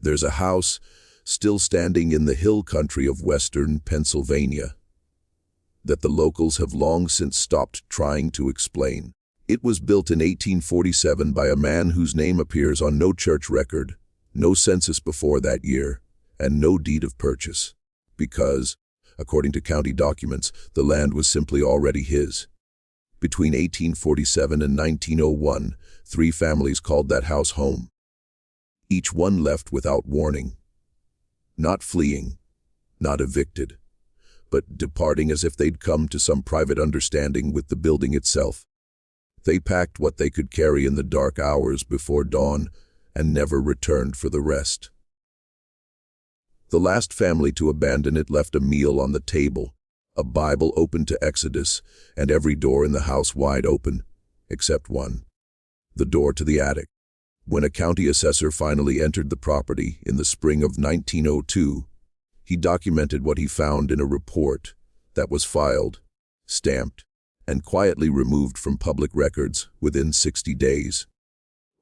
There's a house still standing in the hill country of western Pennsylvania that the locals have long since stopped trying to explain. It was built in 1847 by a man whose name appears on no church record, no census before that year, and no deed of purchase, because, according to county documents, the land was simply already his. Between 1847 and 1901, 3 families called that house home. Each one left without warning. Not fleeing, not evicted, but departing as if they'd come to some private understanding with the building itself. They packed what they could carry in the dark hours before dawn and never returned for the rest. The last family to abandon it left a meal on the table, a Bible open to Exodus, and every door in the house wide open, except one, the door to the attic. When a county assessor finally entered the property in the spring of 1902, he documented what he found in a report that was filed, stamped, and quietly removed from public records within 60 days.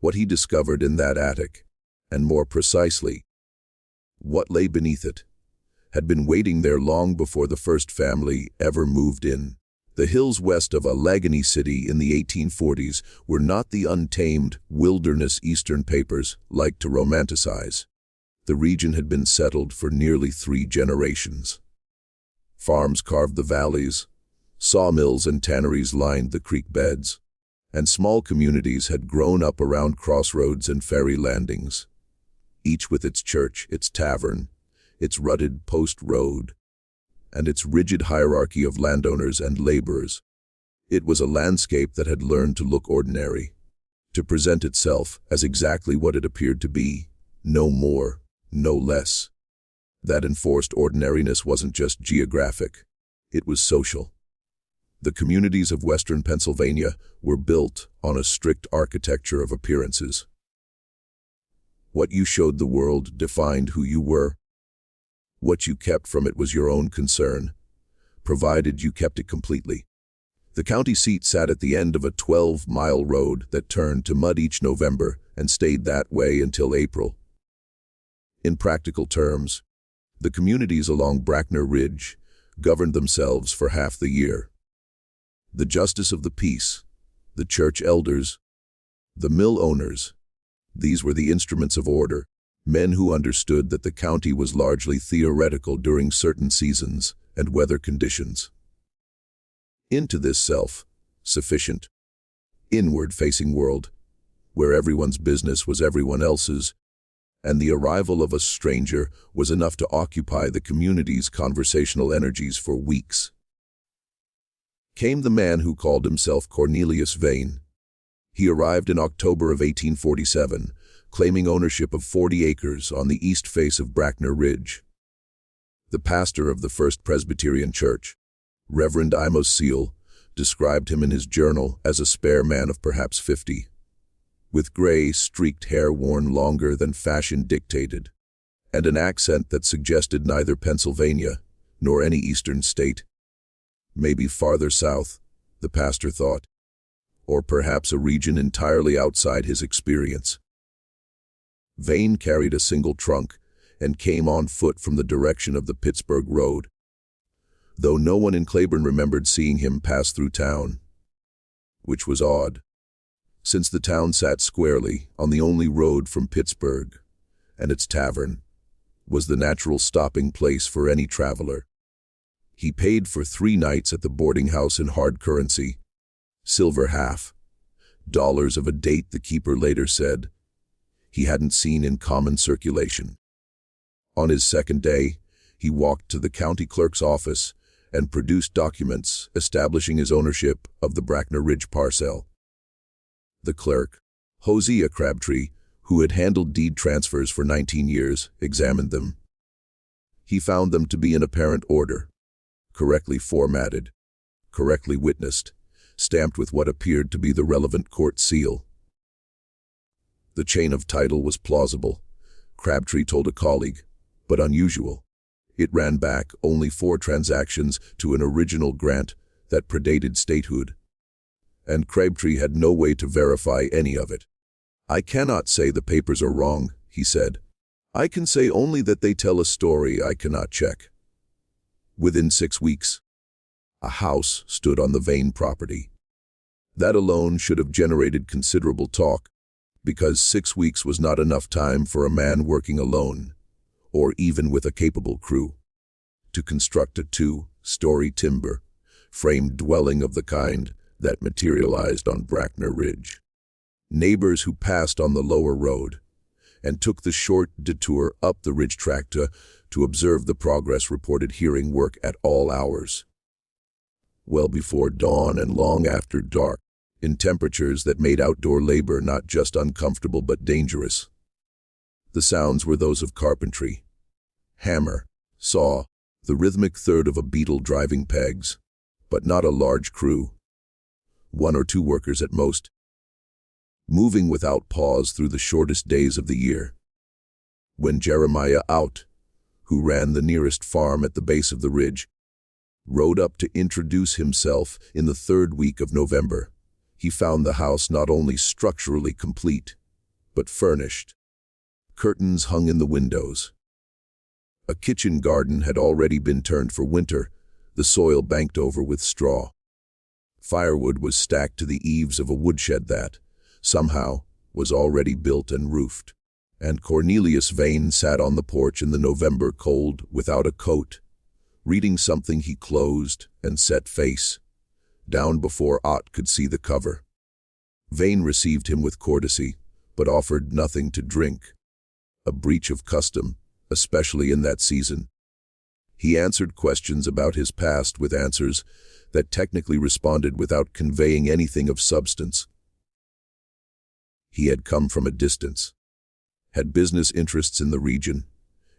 What he discovered in that attic, and more precisely, what lay beneath it, had been waiting there long before the first family ever moved in. The hills west of Allegheny City in the 1840s were not the untamed wilderness Eastern papers like to romanticize. The region had been settled for nearly 3 generations. Farms carved the valleys, sawmills and tanneries lined the creek beds, and small communities had grown up around crossroads and ferry landings, each with its church, its tavern, its rutted post road, and its rigid hierarchy of landowners and laborers. It was a landscape that had learned to look ordinary, to present itself as exactly what it appeared to be, no more, no less. That enforced ordinariness wasn't just geographic, it was social. The communities of western Pennsylvania were built on a strict architecture of appearances. What you showed the world defined who you were. What you kept from it was your own concern, provided you kept it completely. The county seat sat at the end of a 12-mile road that turned to mud each November and stayed that way until April. In practical terms, the communities along Brackner Ridge governed themselves for half the year. The justice of the peace, the church elders, the mill owners, these were the instruments of order, men who understood that the county was largely theoretical during certain seasons and weather conditions. Into this self-sufficient, inward-facing world, where everyone's business was everyone else's, and the arrival of a stranger was enough to occupy the community's conversational energies for weeks, came the man who called himself Cornelius Vane. He arrived in October of 1847, claiming ownership of 40 acres on the east face of Brackner Ridge. The pastor of the First Presbyterian Church, Reverend Amos Seal, described him in his journal as a spare man of perhaps 50, with gray, streaked hair worn longer than fashion dictated, and an accent that suggested neither Pennsylvania nor any eastern state. Maybe farther south, the pastor thought, or perhaps a region entirely outside his experience. Vane carried a single trunk and came on foot from the direction of the Pittsburgh Road, though no one in Claiborne remembered seeing him pass through town, which was odd, since the town sat squarely on the only road from Pittsburgh, and its tavern was the natural stopping place for any traveler. He paid for 3 nights at the boarding house in hard currency, silver half, dollars of a date the keeper later said he hadn't seen in common circulation. On his second day, he walked to the county clerk's office and produced documents establishing his ownership of the Brackner Ridge parcel. The clerk, Hosea Crabtree, who had handled deed transfers for 19 years, examined them. He found them to be in apparent order, correctly formatted, correctly witnessed, stamped with what appeared to be the relevant court seal. The chain of title was plausible, Crabtree told a colleague, but unusual. It ran back only 4 transactions to an original grant that predated statehood, and Crabtree had no way to verify any of it. "I cannot say the papers are wrong," he said. I can say only that they tell a story I cannot check. Within 6 weeks, a house stood on the Vane property. That alone should have generated considerable talk, because 6 weeks was not enough time for a man working alone, or even with a capable crew, to construct a 2-story timber framed dwelling of the kind that materialized on Brackner Ridge. Neighbors who passed on the lower road and took the short detour up the ridge track to observe the progress reported hearing work at all hours, well before dawn and long after dark, in temperatures that made outdoor labor not just uncomfortable but dangerous. The sounds were those of carpentry, hammer, saw, the rhythmic third of a beetle driving pegs, but not a large crew, 1 or 2 workers at most, moving without pause through the shortest days of the year. When Jeremiah Out, who ran the nearest farm at the base of the ridge, rode up to introduce himself in the 3rd week of November, he found the house not only structurally complete, but furnished. Curtains hung in the windows. A kitchen garden had already been turned for winter, the soil banked over with straw. Firewood was stacked to the eaves of a woodshed that, somehow, was already built and roofed. And Cornelius Vane sat on the porch in the November cold without a coat, reading something he closed and set face, down before Ott could see the cover. Vane received him with courtesy, but offered nothing to drink, a breach of custom, especially in that season. He answered questions about his past with answers that technically responded without conveying anything of substance. He had come from a distance, had business interests in the region,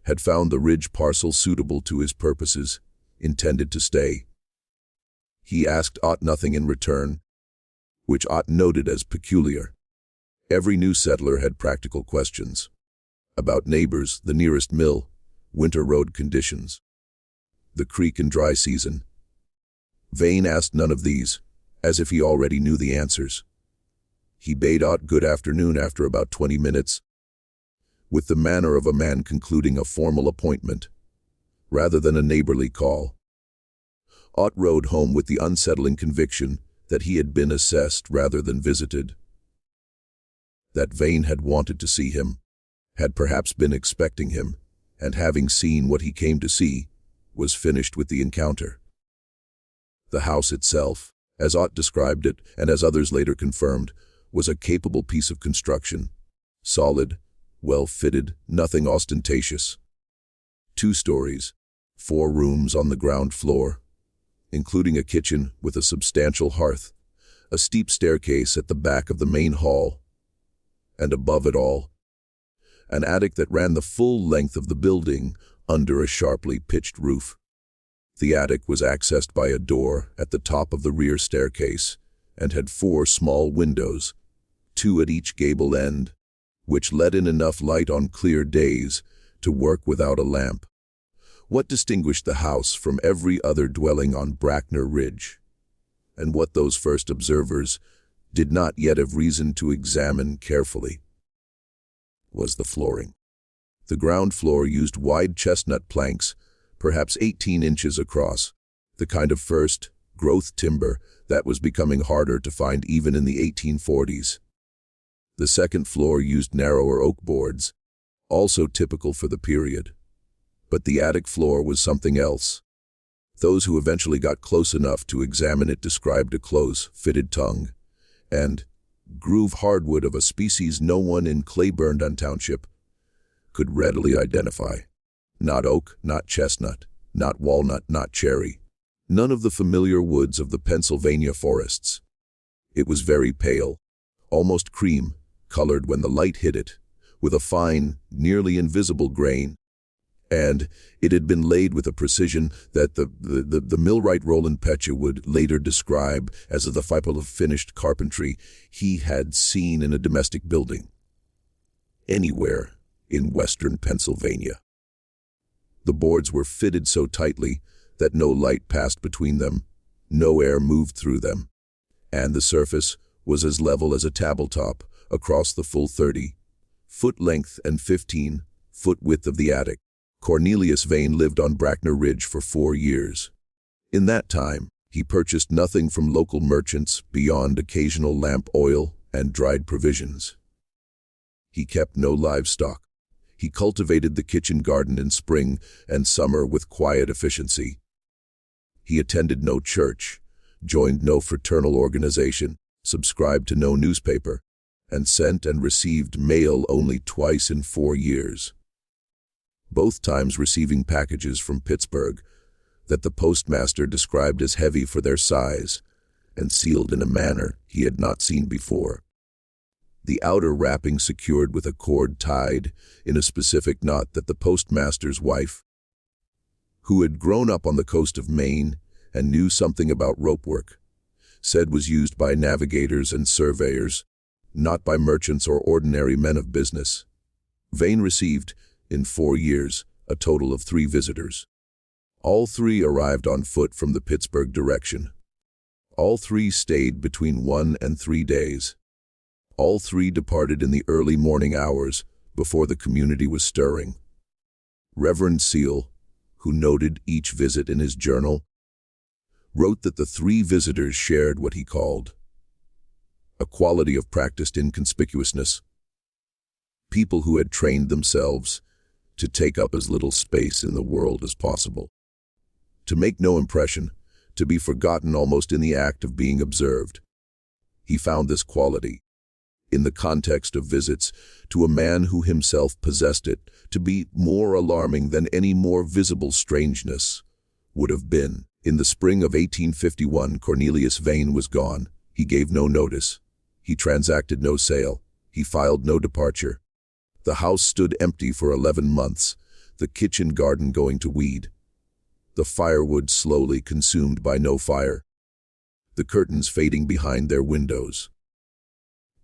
had found the ridge parcel suitable to his purposes, intended to stay. He asked Ott nothing in return, which Ott noted as peculiar. Every new settler had practical questions about neighbors, the nearest mill, winter road conditions, the creek and dry season. Vane asked none of these, as if he already knew the answers. He bade Ott good afternoon after about 20 minutes, with the manner of a man concluding a formal appointment, rather than a neighborly call. Ott rode home with the unsettling conviction that he had been assessed rather than visited. That Vane had wanted to see him, had perhaps been expecting him, and having seen what he came to see, was finished with the encounter. The house itself, as Ott described it, and as others later confirmed, was a capable piece of construction, solid, well-fitted, nothing ostentatious. 2 stories, 4 rooms on the ground floor, including a kitchen with a substantial hearth, a steep staircase at the back of the main hall, and above it all, an attic that ran the full length of the building under a sharply pitched roof. The attic was accessed by a door at the top of the rear staircase and had 4 small windows, 2 at each gable end, which let in enough light on clear days to work without a lamp. What distinguished the house from every other dwelling on Brackner Ridge, and what those first observers did not yet have reason to examine carefully, was the flooring. The ground floor used wide chestnut planks, perhaps 18 inches across, the kind of first-growth timber that was becoming harder to find even in the 1840s. The second floor used narrower oak boards, also typical for the period. But the attic floor was something else. Those who eventually got close enough to examine it described a close-fitted tongue, and groove hardwood of a species no one in Claiborne Township could readily identify. Not oak, not chestnut, not walnut, not cherry. None of the familiar woods of the Pennsylvania forests. It was very pale, almost cream-colored when the light hit it, with a fine, nearly invisible grain, and it had been laid with a precision that the millwright Roland Petcha would later describe as the type of finished carpentry he had seen in a domestic building anywhere in western Pennsylvania. The boards were fitted so tightly that no light passed between them, no air moved through them, and the surface was as level as a tabletop across the full 30-foot length and 15 foot width of the attic. Cornelius Vane lived on Brackner Ridge for 4 years. In that time, he purchased nothing from local merchants beyond occasional lamp oil and dried provisions. He kept no livestock. He cultivated the kitchen garden in spring and summer with quiet efficiency. He attended no church, joined no fraternal organization, subscribed to no newspaper, and sent and received mail only twice in 4 years. Both times receiving packages from Pittsburgh that the postmaster described as heavy for their size and sealed in a manner he had not seen before. The outer wrapping secured with a cord tied in a specific knot that the postmaster's wife, who had grown up on the coast of Maine and knew something about rope work, said was used by navigators and surveyors, not by merchants or ordinary men of business. Vane received, in 4 years, a total of 3 visitors. All 3 arrived on foot from the Pittsburgh direction. All 3 stayed between 1 and 3 days. All 3 departed in the early morning hours before the community was stirring. Reverend Seal, who noted each visit in his journal, wrote that the 3 visitors shared what he called a quality of practiced inconspicuousness. People who had trained themselves to take up as little space in the world as possible, to make no impression, to be forgotten almost in the act of being observed. He found this quality, in the context of visits to a man who himself possessed it, to be more alarming than any more visible strangeness would have been. In the spring of 1851, Cornelius Vane was gone. He gave no notice. He transacted no sale. He filed no departure. The house stood empty for 11 months, the kitchen garden going to weed, the firewood slowly consumed by no fire, the curtains fading behind their windows.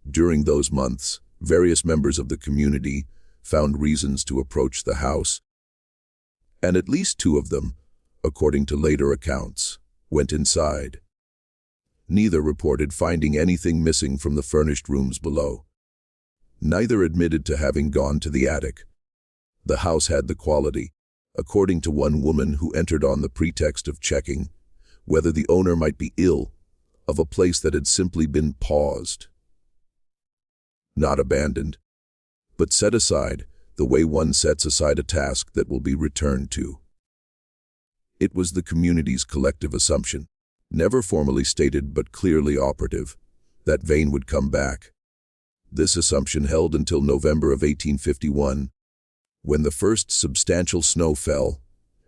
During those months, various members of the community found reasons to approach the house, and at least 2 of them, according to later accounts, went inside. Neither reported finding anything missing from the furnished rooms below. Neither admitted to having gone to the attic. The house had the quality, according to one woman who entered on the pretext of checking whether the owner might be ill, of a place that had simply been paused. Not abandoned, but set aside the way one sets aside a task that will be returned to. It was the community's collective assumption, never formally stated but clearly operative, that Vane would come back. This assumption held until November of 1851, when the first substantial snow fell,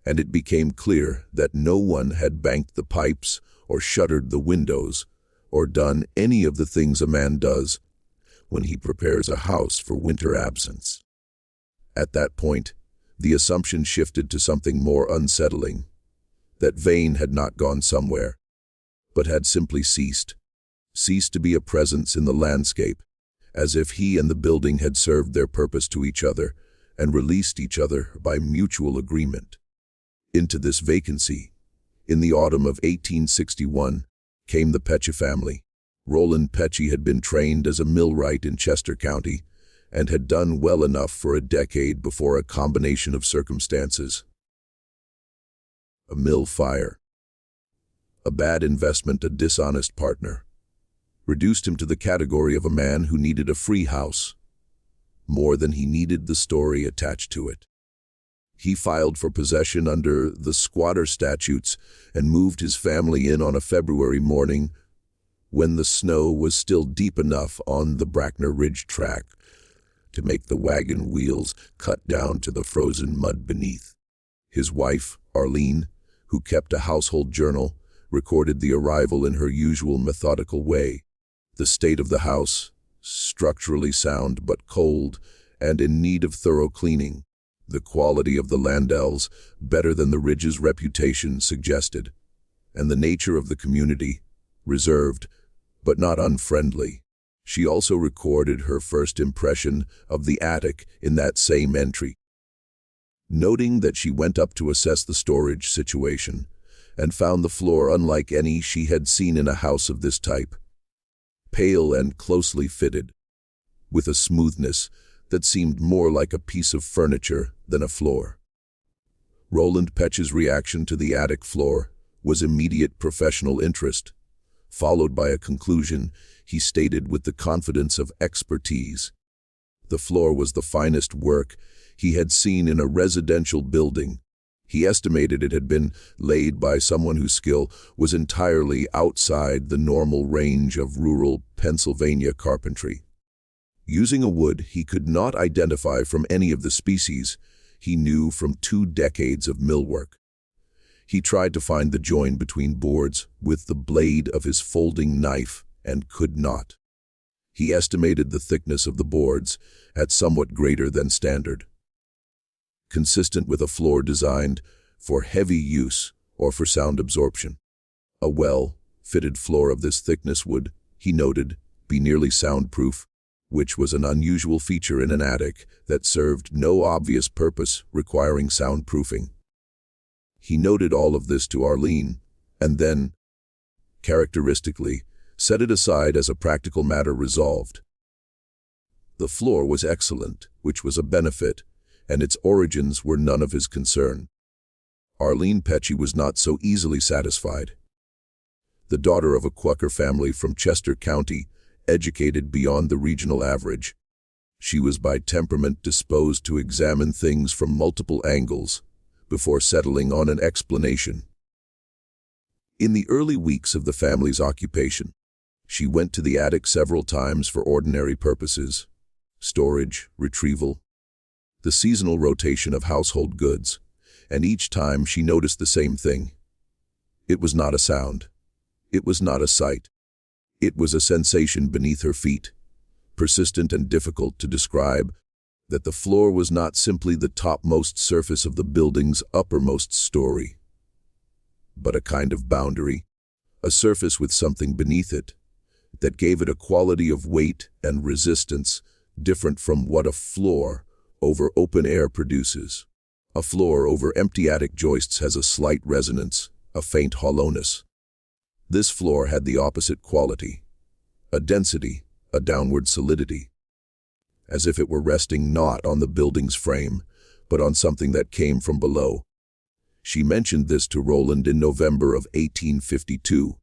and it became clear that no one had banked the pipes or shuttered the windows or done any of the things a man does when he prepares a house for winter absence. At that point, the assumption shifted to something more unsettling, that Vane had not gone somewhere, but had simply ceased to be a presence in the landscape, as if he and the building had served their purpose to each other and released each other by mutual agreement. Into this vacancy, in the autumn of 1861, came the Petche family. Roland Petche had been trained as a millwright in Chester County and had done well enough for a decade before a combination of circumstances. A mill fire, a bad investment, a dishonest partner, reduced him to the category of a man who needed a free house, more than he needed the story attached to it. He filed for possession under the squatter statutes and moved his family in on a February morning when the snow was still deep enough on the Brackner Ridge track to make the wagon wheels cut down to the frozen mud beneath. His wife, Arlene, who kept a household journal, recorded the arrival in her usual methodical way. The state of the house, structurally sound but cold and in need of thorough cleaning. The quality of the Landells, better than the Ridge's reputation suggested, and the nature of the community, reserved but not unfriendly. She also recorded her first impression of the attic in that same entry, noting that she went up to assess the storage situation and found the floor unlike any she had seen in a house of this type. Pale and closely fitted, with a smoothness that seemed more like a piece of furniture than a floor. Roland Petch's reaction to the attic floor was immediate professional interest, followed by a conclusion he stated with the confidence of expertise. The floor was the finest work he had seen in a residential building. He estimated it had been laid by someone whose skill was entirely outside the normal range of rural Pennsylvania carpentry. Using a wood he could not identify from any of the species he knew from 2 decades of millwork. He tried to find the join between boards with the blade of his folding knife and could not. He estimated the thickness of the boards at somewhat greater than standard, consistent with a floor designed for heavy use or for sound absorption. A well-fitted floor of this thickness would, he noted, be nearly soundproof, which was an unusual feature in an attic that served no obvious purpose requiring soundproofing. He noted all of this to Arlene, and then, characteristically, set it aside as a practical matter resolved. The floor was excellent, which was a benefit, and its origins were none of his concern. Arlene Petch was not so easily satisfied. The daughter of a Quaker family from Chester County, educated beyond the regional average, she was by temperament disposed to examine things from multiple angles before settling on an explanation. In the early weeks of the family's occupation, she went to the attic several times for ordinary purposes: storage, retrieval, the seasonal rotation of household goods, and each time she noticed the same thing. It was not a sound. It was not a sight. It was a sensation beneath her feet, persistent and difficult to describe, that the floor was not simply the topmost surface of the building's uppermost story, but a kind of boundary, a surface with something beneath it, that gave it a quality of weight and resistance different from what a floor over open air produces. A floor over empty attic joists has a slight resonance, a faint hollowness. This floor had the opposite quality, a density, a downward solidity, as if it were resting not on the building's frame, but on something that came from below. She mentioned this to Roland in November of 1852,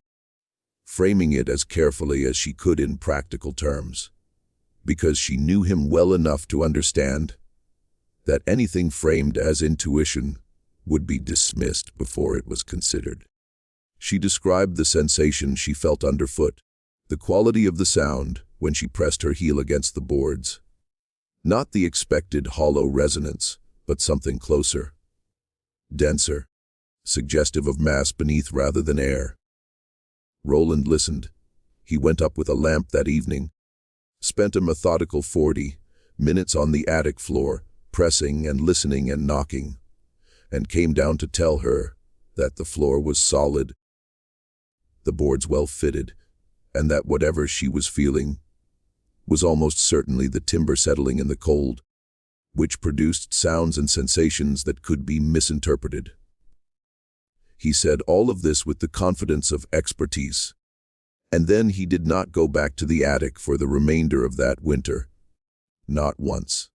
framing it as carefully as she could in practical terms, because she knew him well enough to understand that anything framed as intuition would be dismissed before it was considered. She described the sensation she felt underfoot, the quality of the sound when she pressed her heel against the boards. Not the expected hollow resonance, but something closer, denser, suggestive of mass beneath rather than air. Roland listened. He went up with a lamp that evening, spent a methodical 40 minutes on the attic floor, pressing and listening and knocking, and came down to tell her that the floor was solid, the boards well fitted, and that whatever she was feeling was almost certainly the timber settling in the cold, which produced sounds and sensations that could be misinterpreted. He said all of this with the confidence of expertise, and then he did not go back to the attic for the remainder of that winter. Not once.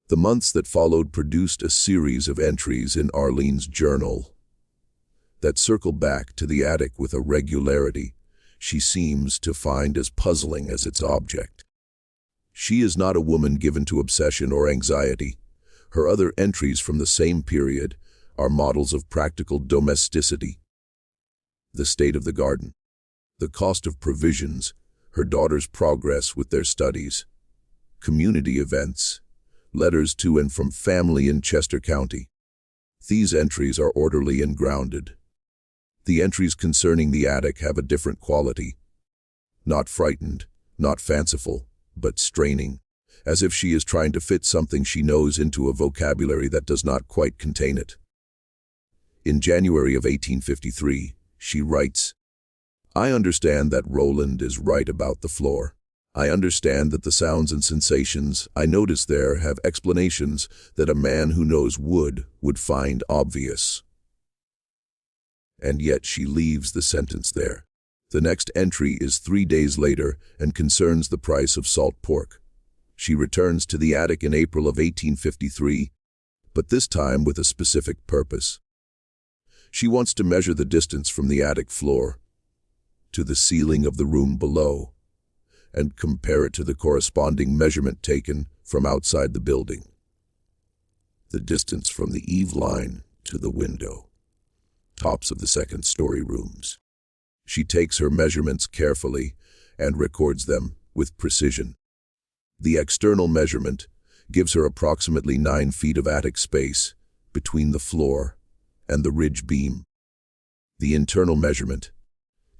The months that followed produced a series of entries in Arlene's journal that circle back to the attic with a regularity she seems to find as puzzling as its object. She is not a woman given to obsession or anxiety. Her other entries from the same period are models of practical domesticity. The state of the garden, the cost of provisions, her daughter's progress with their studies, community events, letters to and from family in Chester County. These entries are orderly and grounded. The entries concerning the attic have a different quality. Not frightened, not fanciful, but straining, as if she is trying to fit something she knows into a vocabulary that does not quite contain it. In January of 1853, she writes, "I understand that Roland is right about the floor. I understand that the sounds and sensations I notice there have explanations that a man who knows wood would find obvious." And yet she leaves the sentence there. The next entry is 3 days later and concerns the price of salt pork. She returns to the attic in April of 1853, but this time with a specific purpose. She wants to measure the distance from the attic floor to the ceiling of the room below and compare it to the corresponding measurement taken from outside the building. The distance from the eave line to the window, tops of the second-story rooms. She takes her measurements carefully and records them with precision. The external measurement gives her approximately 9 feet of attic space between the floor and the ridge beam. The internal measurement,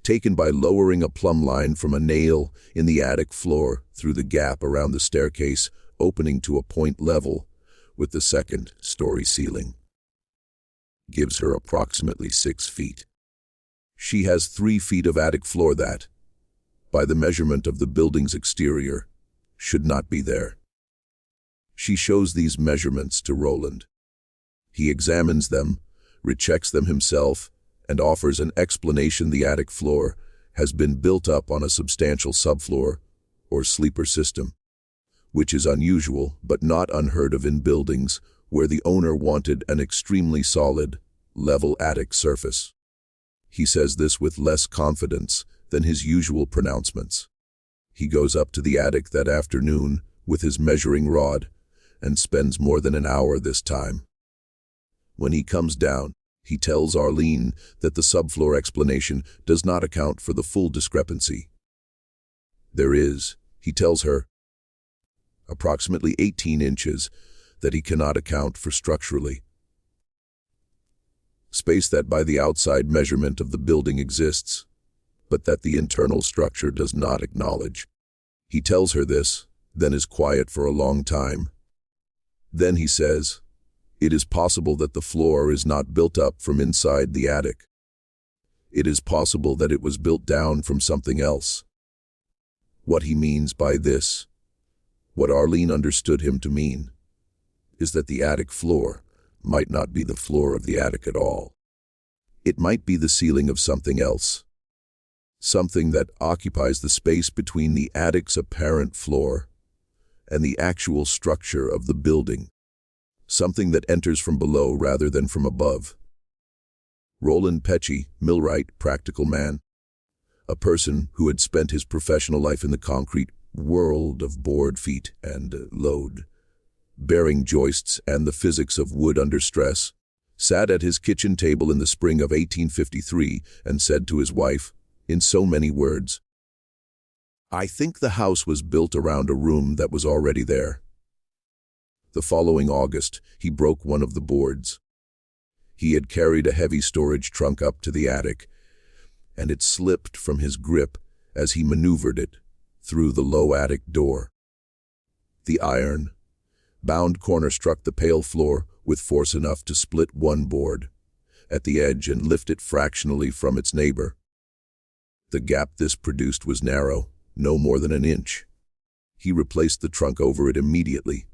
taken by lowering a plumb line from a nail in the attic floor through the gap around the staircase opening to a point level with the second-story ceiling, gives her approximately 6 feet. She has 3 feet of attic floor that, by the measurement of the building's exterior, should not be there. She shows these measurements to Roland. He examines them, rechecks them himself, and offers an explanation. The attic floor has been built up on a substantial subfloor or sleeper system, which is unusual but not unheard of in buildings where the owner wanted an extremely solid, level attic surface. He says this with less confidence than his usual pronouncements. He goes up to the attic that afternoon with his measuring rod and spends more than an hour this time. When he comes down, he tells Arlene that the subfloor explanation does not account for the full discrepancy. There is, he tells her, approximately 18 inches that he cannot account for structurally. Space that by the outside measurement of the building exists, but that the internal structure does not acknowledge. He tells her this, then is quiet for a long time. Then he says, it is possible that the floor is not built up from inside the attic. It is possible that it was built down from something else. What he means by this, what Arlene understood him to mean, is that the attic floor might not be the floor of the attic at all. It might be the ceiling of something else, something that occupies the space between the attic's apparent floor and the actual structure of the building, something that enters from below rather than from above. Roland Pecci, millwright, practical man, a person who had spent his professional life in the concrete world of board feet and load, bearing joists and the physics of wood under stress, sat at his kitchen table in the spring of 1853 and said to his wife, in so many words, "I think the house was built around a room that was already there." The following August, he broke one of the boards. He had carried a heavy storage trunk up to the attic, and it slipped from his grip as he maneuvered it through the low attic door. The iron, bound corner struck the pale floor with force enough to split one board at the edge and lift it fractionally from its neighbor. The gap this produced was narrow, no more than an inch. He replaced the trunk over it immediately.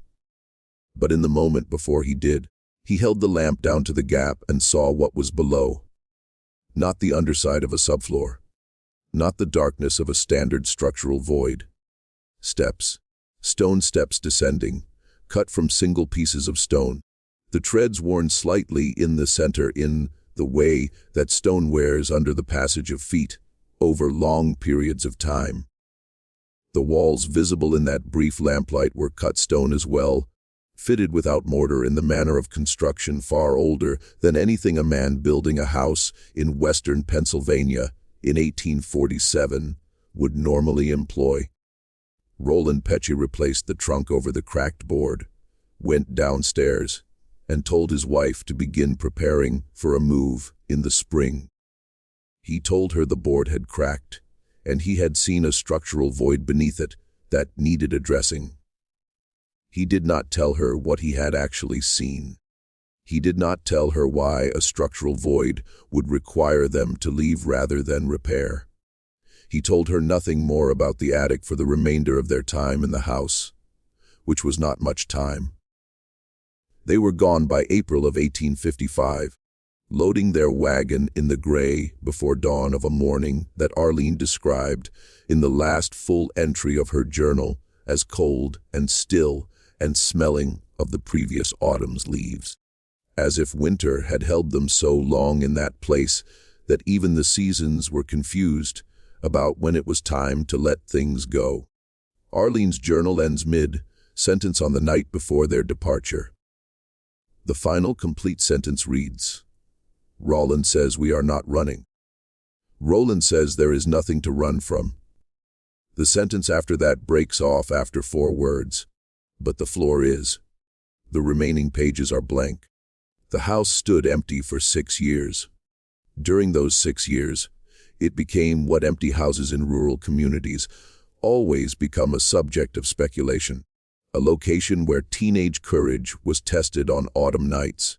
But in the moment before he did, he held the lamp down to the gap and saw what was below. Not the underside of a subfloor. Not the darkness of a standard structural void. Steps. Stone steps descending, cut from single pieces of stone. The treads worn slightly in the center in the way that stone wears under the passage of feet over long periods of time. The walls visible in that brief lamplight were cut stone as well, fitted without mortar in the manner of construction far older than anything a man building a house in western Pennsylvania in 1847 would normally employ. Roland Pecci replaced the trunk over the cracked board, went downstairs, and told his wife to begin preparing for a move in the spring. He told her the board had cracked, and he had seen a structural void beneath it that needed addressing. He did not tell her what he had actually seen. He did not tell her why a structural void would require them to leave rather than repair. He told her nothing more about the attic for the remainder of their time in the house, which was not much time. They were gone by April of 1855, loading their wagon in the gray before dawn of a morning that Arlene described in the last full entry of her journal as cold and still and smelling of the previous autumn's leaves, as if winter had held them so long in that place that even the seasons were confused about when it was time to let things go. Arlene's journal ends mid-sentence on the night before their departure. The final complete sentence reads, Roland says we are not running. Roland says there is nothing to run from. The sentence after that breaks off after 4 words, but the floor is. The remaining pages are blank. The house stood empty for 6 years. During those 6 years, it became what empty houses in rural communities always become a subject of speculation, a location where teenage courage was tested on autumn nights,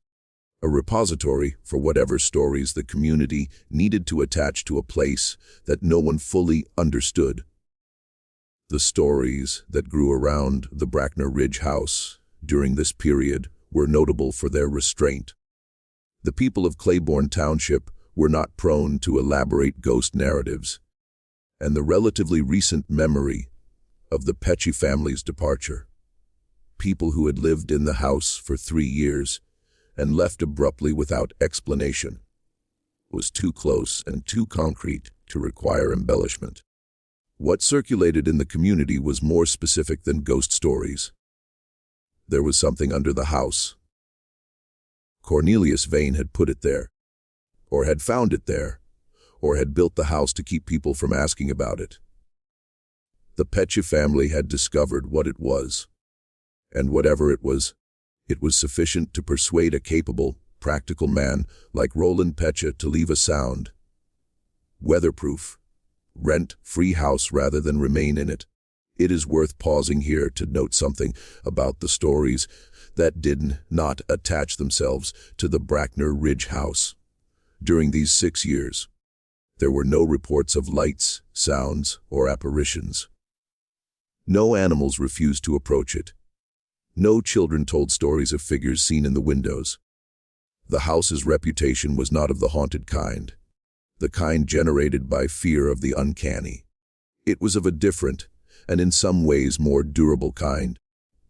a repository for whatever stories the community needed to attach to a place that no one fully understood. The stories that grew around the Brackner Ridge house during this period were notable for their restraint. The people of Claiborne Township were not prone to elaborate ghost narratives, and the relatively recent memory of the Petchy family's departure, people who had lived in the house for 3 years and left abruptly without explanation, was too close and too concrete to require embellishment. What circulated in the community was more specific than ghost stories. There was something under the house. Cornelius Vane had put it there, or had found it there, or had built the house to keep people from asking about it. The Petchy family had discovered what it was, and whatever it was sufficient to persuade a capable, practical man like Roland Petchy to leave a sound, weatherproof, rent-free house rather than remain in it. It is worth pausing here to note something about the stories that did not attach themselves to the Brackner Ridge house. During these 6 years, there were no reports of lights, sounds, or apparitions. No animals refused to approach it. No children told stories of figures seen in the windows. The house's reputation was not of the haunted kind, the kind generated by fear of the uncanny. It was of a different, and in some ways more durable kind,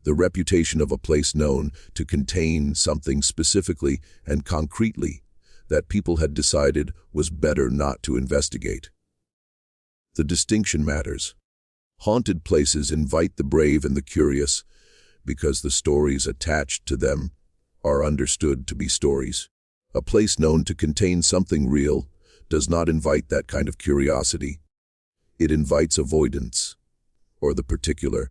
the reputation of a place known to contain something specifically and concretely that people had decided was better not to investigate. The distinction matters. Haunted places invite the brave and the curious because the stories attached to them are understood to be stories. A place known to contain something real does not invite that kind of curiosity. It invites avoidance, or the particular,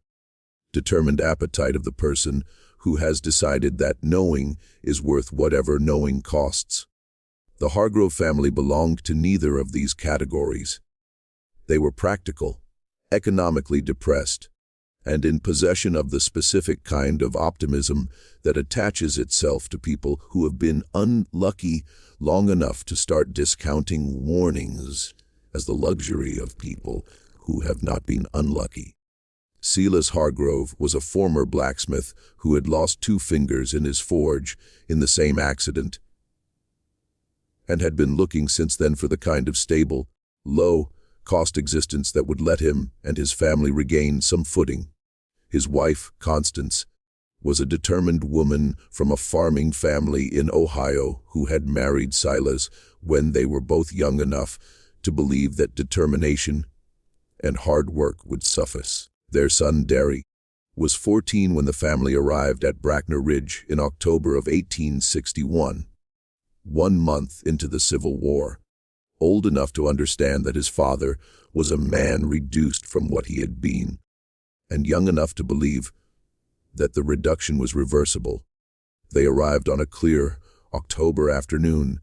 determined appetite of the person who has decided that knowing is worth whatever knowing costs. The Hargrove family belonged to neither of these categories. They were practical, economically depressed, and in possession of the specific kind of optimism that attaches itself to people who have been unlucky long enough to start discounting warnings as the luxury of people who have not been unlucky. Silas Hargrove was a former blacksmith who had lost 2 fingers in his forge in the same accident, and had been looking since then for the kind of stable, low-cost existence that would let him and his family regain some footing. His wife, Constance, was a determined woman from a farming family in Ohio who had married Silas when they were both young enough to believe that determination and hard work would suffice. Their son, Derry, was 14 when the family arrived at Brackner Ridge in October of 1861, 1 month into the Civil War, old enough to understand that his father was a man reduced from what he had been, and young enough to believe that the reduction was reversible. They arrived on a clear October afternoon,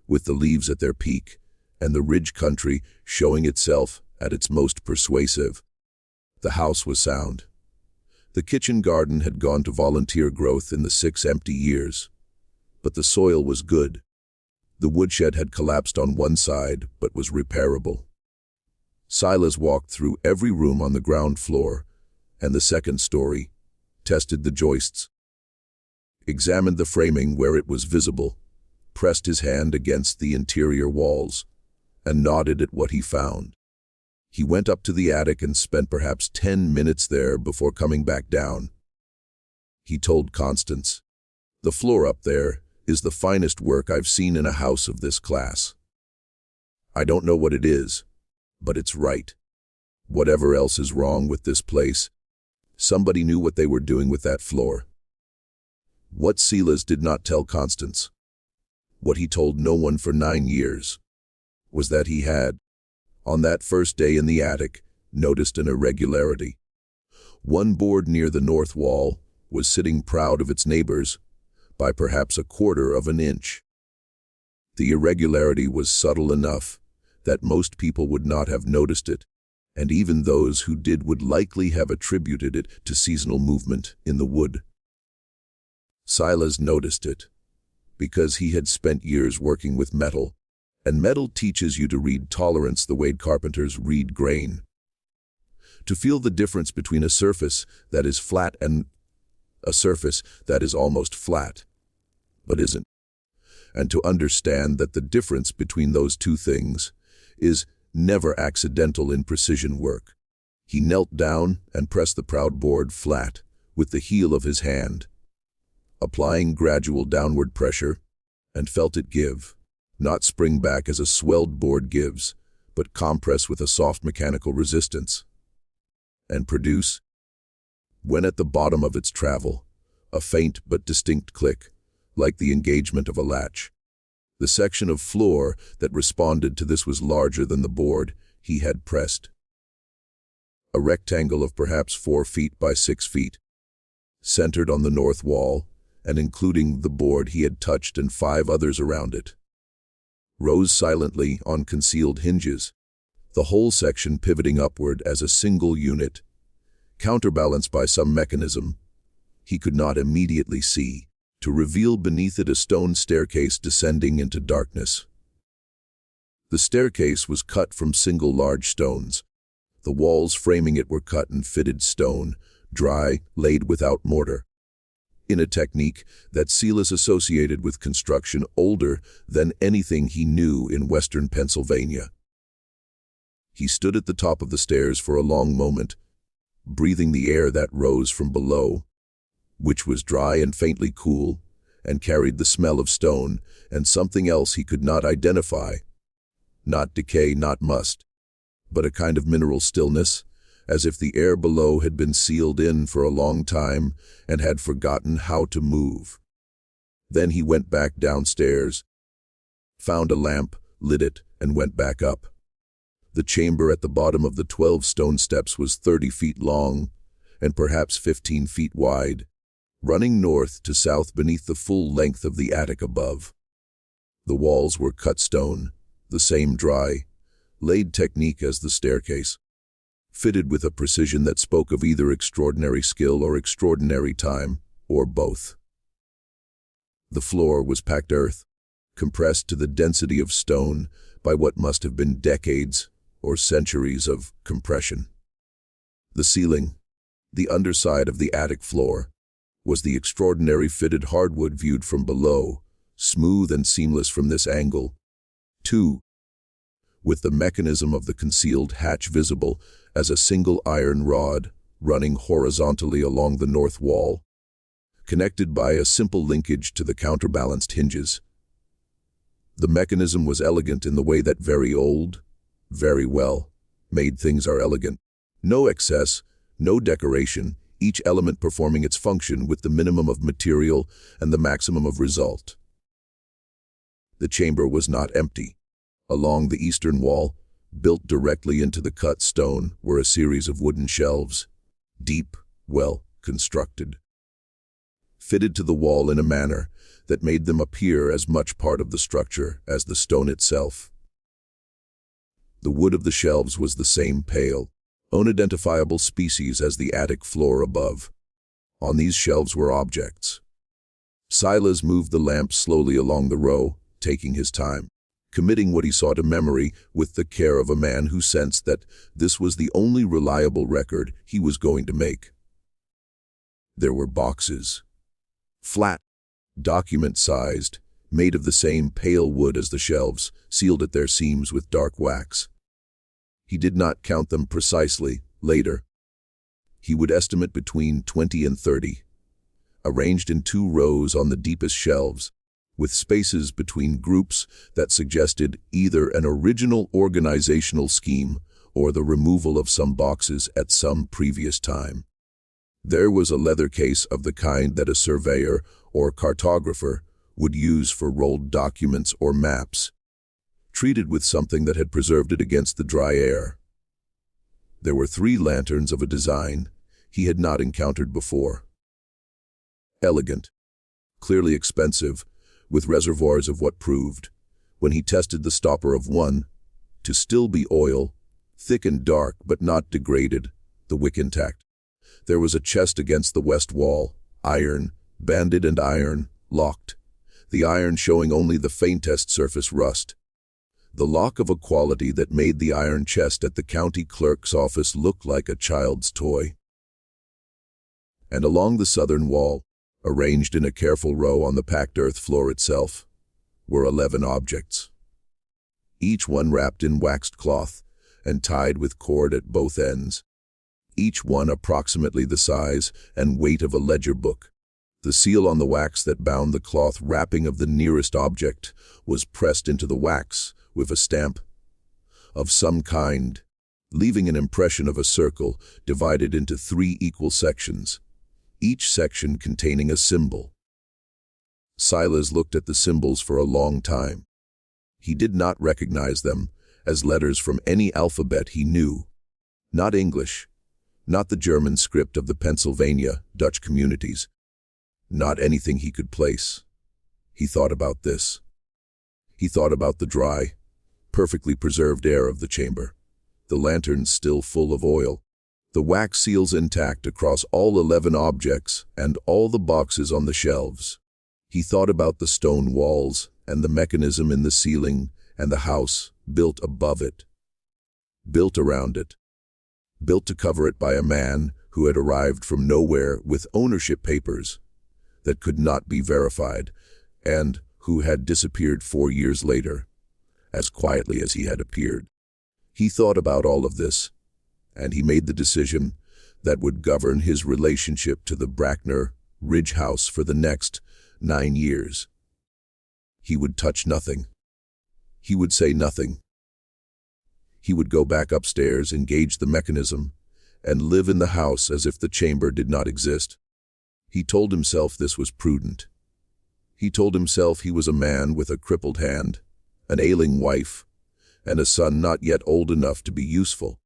with the leaves at their peak and the ridge country showing itself at its most persuasive. The house was sound. The kitchen garden had gone to volunteer growth in the 6 empty years, but the soil was good. The woodshed had collapsed on one side, but was repairable. Silas walked through every room on the ground floor and the 2nd story, tested the joists, examined the framing where it was visible, pressed his hand against the interior walls, and nodded at what he found. He went up to the attic and spent perhaps 10 minutes there before coming back down. He told Constance, "The floor up there is the finest work I've seen in a house of this class. I don't know what it is, but it's right. Whatever else is wrong with this place, somebody knew what they were doing with that floor." What Silas did not tell Constance, what he told no one for 9 years, was that he had, on that first day in the attic, noticed an irregularity. One board near the north wall was sitting proud of its neighbors by perhaps 1/4 of an inch. The irregularity was subtle enough that most people would not have noticed it, and even those who did would likely have attributed it to seasonal movement in the wood. Silas noticed it because he had spent years working with metal, and metal teaches you to read tolerance the way carpenters read grain. To feel the difference between a surface that is flat and a surface that is almost flat, but isn't, and to understand that the difference between those two things is never accidental in precision work. He knelt down and pressed the proud board flat with the heel of his hand, applying gradual downward pressure, and felt it give, not spring back as a swelled board gives, but compress with a soft mechanical resistance, and produce, when at the bottom of its travel, a faint but distinct click, like the engagement of a latch. The section of floor that responded to this was larger than the board he had pressed. A rectangle of perhaps 4 feet by 6 feet, centered on the north wall, and including the board he had touched and 5 others around it, rose silently on concealed hinges, the whole section pivoting upward as a single unit, counterbalanced by some mechanism he could not immediately see, to reveal beneath it a stone staircase descending into darkness. The staircase was cut from single large stones. The walls framing it were cut and fitted stone, dry, laid without mortar, in a technique that Silas associated with construction older than anything he knew in western Pennsylvania. He stood at the top of the stairs for a long moment, breathing the air that rose from below, which was dry and faintly cool, and carried the smell of stone and something else he could not identify. Not decay, not must, but a kind of mineral stillness, as if the air below had been sealed in for a long time and had forgotten how to move. Then he went back downstairs, found a lamp, lit it, and went back up. The chamber at the bottom of the 12 stone steps was 30 feet long and perhaps 15 feet wide, running north to south beneath the full length of the attic above. The walls were cut stone, the same dry, laid technique as the staircase, fitted with a precision that spoke of either extraordinary skill or extraordinary time, or both. The floor was packed earth, compressed to the density of stone by what must have been decades or centuries of compression. The ceiling, the underside of the attic floor, was the extraordinary fitted hardwood viewed from below, smooth and seamless from this angle, too, with the mechanism of the concealed hatch visible as a single iron rod running horizontally along the north wall, connected by a simple linkage to the counterbalanced hinges. The mechanism was elegant in the way that very old, very well-made things are elegant. No excess, no decoration, each element performing its function with the minimum of material and the maximum of result. The chamber was not empty. Along the eastern wall, built directly into the cut stone, were a series of wooden shelves, deep, well constructed, fitted to the wall in a manner that made them appear as much part of the structure as the stone itself. The wood of the shelves was the same pale, unidentifiable species as the attic floor above. On these shelves were objects. Silas moved the lamp slowly along the row, taking his time, committing what he saw to memory with the care of a man who sensed that this was the only reliable record he was going to make. There were boxes, flat, document-sized, made of the same pale wood as the shelves, sealed at their seams with dark wax. He did not count them precisely. Later, he would estimate between 20 and 30, arranged in 2 rows on the deepest shelves, with spaces between groups that suggested either an original organizational scheme or the removal of some boxes at some previous time. There was a leather case of the kind that a surveyor or cartographer would use for rolled documents or maps, treated with something that had preserved it against the dry air. There were 3 lanterns of a design he had not encountered before. Elegant, clearly expensive, with reservoirs of what proved, when he tested the stopper of one, to still be oil, thick and dark but not degraded, the wick intact. There was a chest against the west wall, iron, banded and iron, locked, the iron showing only the faintest surface rust. The lock of a quality that made the iron chest at the county clerk's office look like a child's toy. And along the southern wall, arranged in a careful row on the packed earth floor itself, were 11 objects, each one wrapped in waxed cloth and tied with cord at both ends, each one approximately the size and weight of a ledger book. The seal on the wax that bound the cloth wrapping of the nearest object was pressed into the wax with a stamp of some kind, leaving an impression of a circle divided into 3 equal sections, each section containing a symbol. Silas looked at the symbols for a long time. He did not recognize them as letters from any alphabet he knew. Not English, not the German script of the Pennsylvania Dutch communities, not anything he could place. He thought about this. He thought about the dry, perfectly preserved air of the chamber, the lanterns still full of oil, the wax seals intact across all 11 objects and all the boxes on the shelves. He thought about the stone walls and the mechanism in the ceiling and the house built above it, built around it, built to cover it by a man who had arrived from nowhere with ownership papers that could not be verified and who had disappeared 4 years later, as quietly as he had appeared. He thought about all of this, and he made the decision that would govern his relationship to the Brackner Ridge house for the next 9 years. He would touch nothing. He would say nothing. He would go back upstairs, engage the mechanism, and live in the house as if the chamber did not exist. He told himself this was prudent. He told himself he was a man with a crippled hand, an ailing wife, and a son not yet old enough to be useful,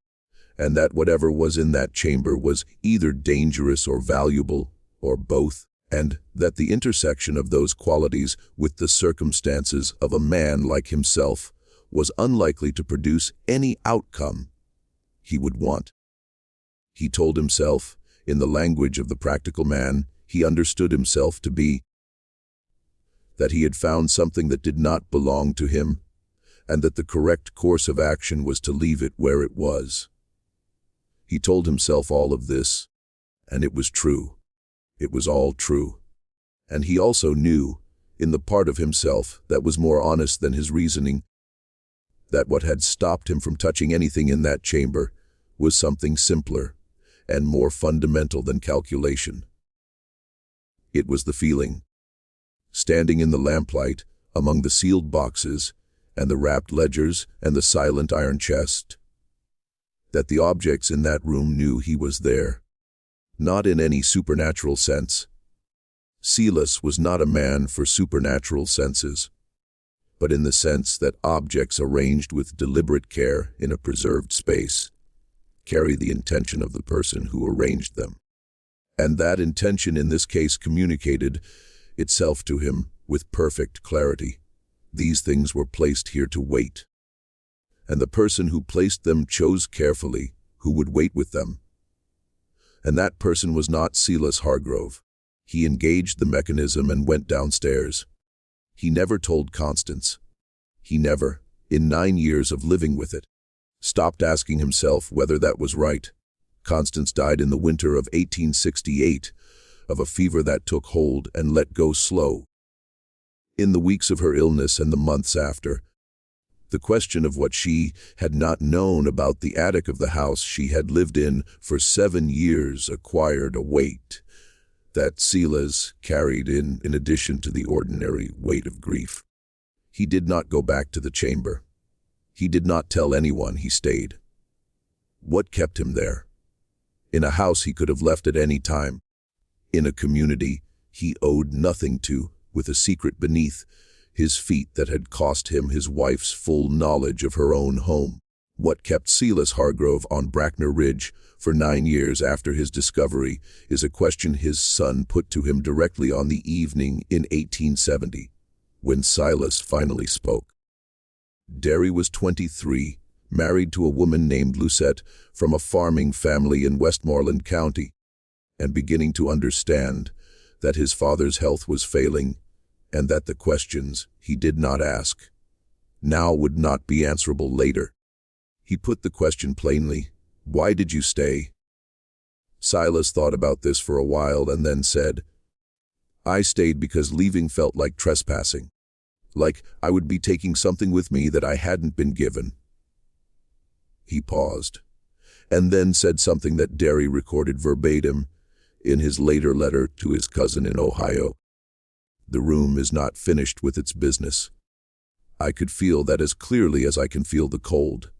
and that whatever was in that chamber was either dangerous or valuable, or both, and that the intersection of those qualities with the circumstances of a man like himself was unlikely to produce any outcome he would want. He told himself, in the language of the practical man he understood himself to be, that he had found something that did not belong to him, and that the correct course of action was to leave it where it was. He told himself all of this, and it was true. It was all true. And he also knew, in the part of himself that was more honest than his reasoning, that what had stopped him from touching anything in that chamber was something simpler and more fundamental than calculation. It was the feeling, standing in the lamplight among the sealed boxes and the wrapped ledgers and the silent iron chest, that the objects in that room knew he was there, not in any supernatural sense. Silas was not a man for supernatural senses, but in the sense that objects arranged with deliberate care in a preserved space carry the intention of the person who arranged them. And that intention in this case communicated itself to him with perfect clarity. These things were placed here to wait, and the person who placed them chose carefully who would wait with them. And that person was not Silas Hargrove. He engaged the mechanism and went downstairs. He never told Constance. He never, in 9 years of living with it, stopped asking himself whether that was right. Constance died in the winter of 1868 of a fever that took hold and let go slow. In the weeks of her illness and the months after, The question of what she had not known about the attic of the house she had lived in for 7 years acquired a weight that Silas carried in addition to the ordinary weight of grief. He did not go back to the chamber. He did not tell anyone he stayed. What kept him there? In a house he could have left at any time. In a community he owed nothing to, with a secret beneath his feet that had cost him his wife's full knowledge of her own home. What kept Silas Hargrove on Brackner Ridge for 9 years after his discovery is a question his son put to him directly on the evening in 1870, when Silas finally spoke. Derry was 23, married to a woman named Lucette from a farming family in Westmoreland County, and beginning to understand that his father's health was failing and that the questions he did not ask now would not be answerable later. He put the question plainly, "Why did you stay?" Silas thought about this for a while and then said, "I stayed because leaving felt like trespassing, like I would be taking something with me that I hadn't been given." He paused, and then said something that Derry recorded verbatim in his later letter to his cousin in Ohio. "The room is not finished with its business. I could feel that as clearly as I can feel the cold.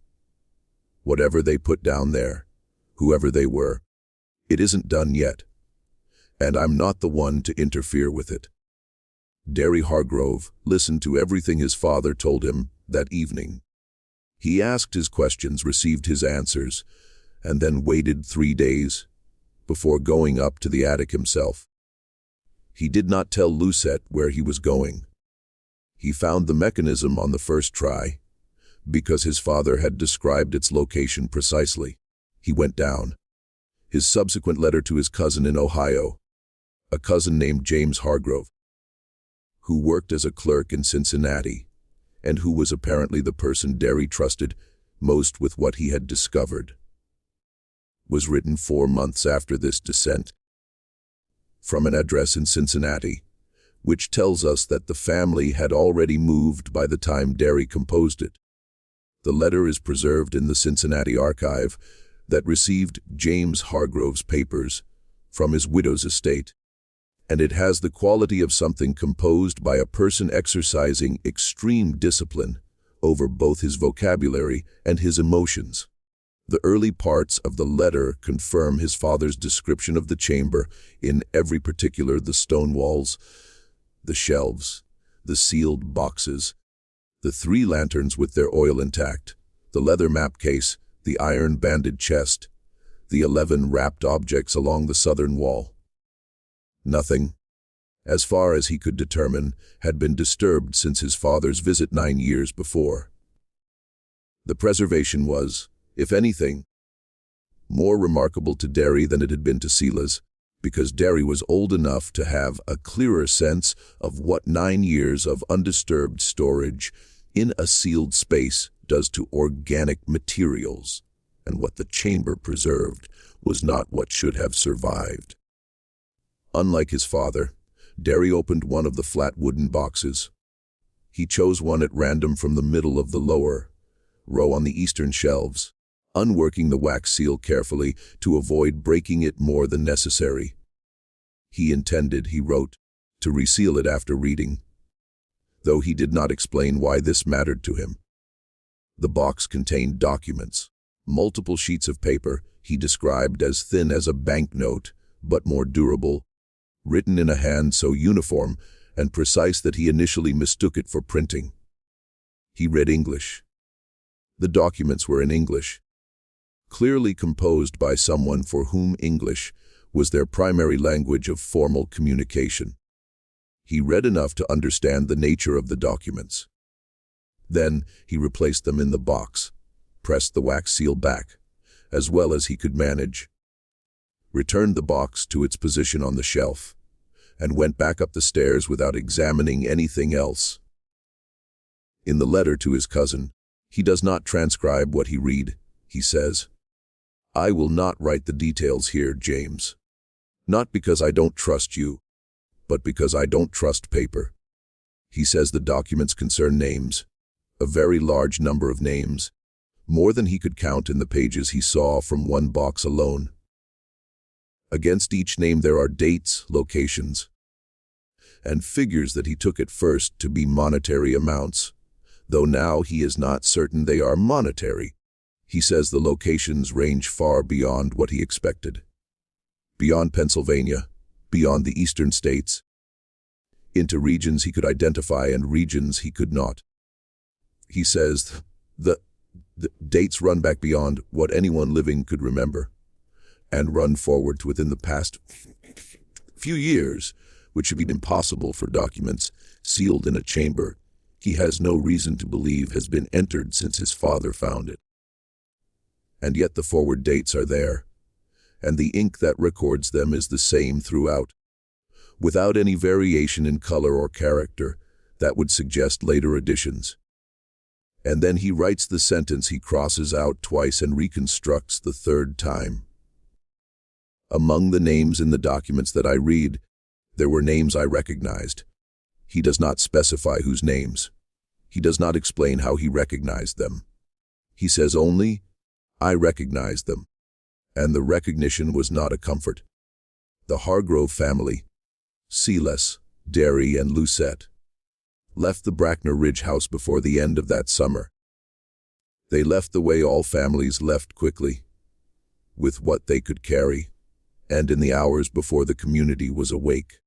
Whatever they put down there, whoever they were, it isn't done yet, and I'm not the one to interfere with it." Derry Hargrove listened to everything his father told him that evening. He asked his questions, received his answers, and then waited 3 days before going up to the attic himself. He did not tell Lucette where he was going. He found the mechanism on the first try, because his father had described its location precisely. He went down. His subsequent letter to his cousin in Ohio, a cousin named James Hargrove, who worked as a clerk in Cincinnati, and who was apparently the person Derry trusted most with what he had discovered, was written 4 months after this descent, from an address in Cincinnati, which tells us that the family had already moved by the time Derry composed it. The letter is preserved in the Cincinnati archive that received James Hargrove's papers from his widow's estate, and it has the quality of something composed by a person exercising extreme discipline over both his vocabulary and his emotions. The early parts of the letter confirm his father's description of the chamber in every particular: the stone walls, the shelves, the sealed boxes, the 3 lanterns with their oil intact, the leather map case, the iron-banded chest, the 11 wrapped objects along the southern wall. Nothing, as far as he could determine, had been disturbed since his father's visit 9 years before. The preservation was, if anything, more remarkable to Derry than it had been to Silas, because Derry was old enough to have a clearer sense of what 9 years of undisturbed storage in a sealed space does to organic materials, and what the chamber preserved was not what should have survived. Unlike his father, Derry opened one of the flat wooden boxes. He chose one at random from the middle of the lower row on the eastern shelves, unworking the wax seal carefully to avoid breaking it more than necessary. He intended, he wrote, to reseal it after reading, though he did not explain why this mattered to him. The box contained documents, multiple sheets of paper he described as thin as a banknote, but more durable, written in a hand so uniform and precise that he initially mistook it for printing. He read English. The documents were in English, clearly composed by someone for whom English was their primary language of formal communication. He read enough to understand the nature of the documents. Then he replaced them in the box, pressed the wax seal back, as well as he could manage, returned the box to its position on the shelf, and went back up the stairs without examining anything else. In the letter to his cousin, he does not transcribe what he read. He says, "I will not write the details here, James. Not because I don't trust you, but because I don't trust paper." He says the documents concern names, a very large number of names, more than he could count in the pages he saw from one box alone. Against each name there are dates, locations, and figures that he took at first to be monetary amounts, though now he is not certain they are monetary. He says the locations range far beyond what he expected. Beyond Pennsylvania, beyond the eastern states, into regions he could identify and regions he could not. He says the dates run back beyond what anyone living could remember, and run forward to within the past few years, which should be impossible for documents sealed in a chamber he has no reason to believe has been entered since his father found it. And yet the forward dates are there, and the ink that records them is the same throughout, without any variation in color or character that would suggest later additions. And then he writes the sentence he crosses out twice and reconstructs the third time. Among the names in the documents that I read, there were names I recognized. He does not specify whose names. He does not explain how he recognized them. He says only, I recognized them. And the recognition was not a comfort. The Hargrove family, Silas, Derry, and Lucette, left the Brackner Ridge house before the end of that summer. They left the way all families left quickly, with what they could carry, and in the hours before the community was awake.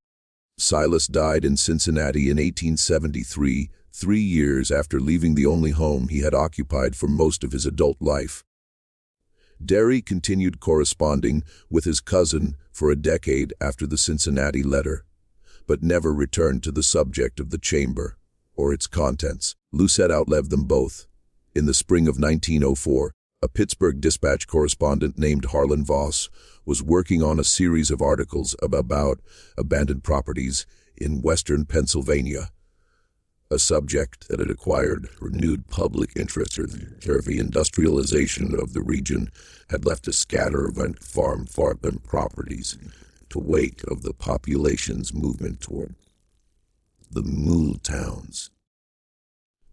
Silas died in Cincinnati in 1873, 3 years after leaving the only home he had occupied for most of his adult life. Derry continued corresponding with his cousin for a decade after the Cincinnati letter, but never returned to the subject of the chamber or its contents. Lucette outlived them both. In the spring of 1904, a Pittsburgh Dispatch correspondent named Harlan Voss was working on a series of articles about abandoned properties in western Pennsylvania, a subject that had acquired renewed public interest as the industrialization of the region had left a scatter of farmland properties to wake of the population's movement toward the mule towns.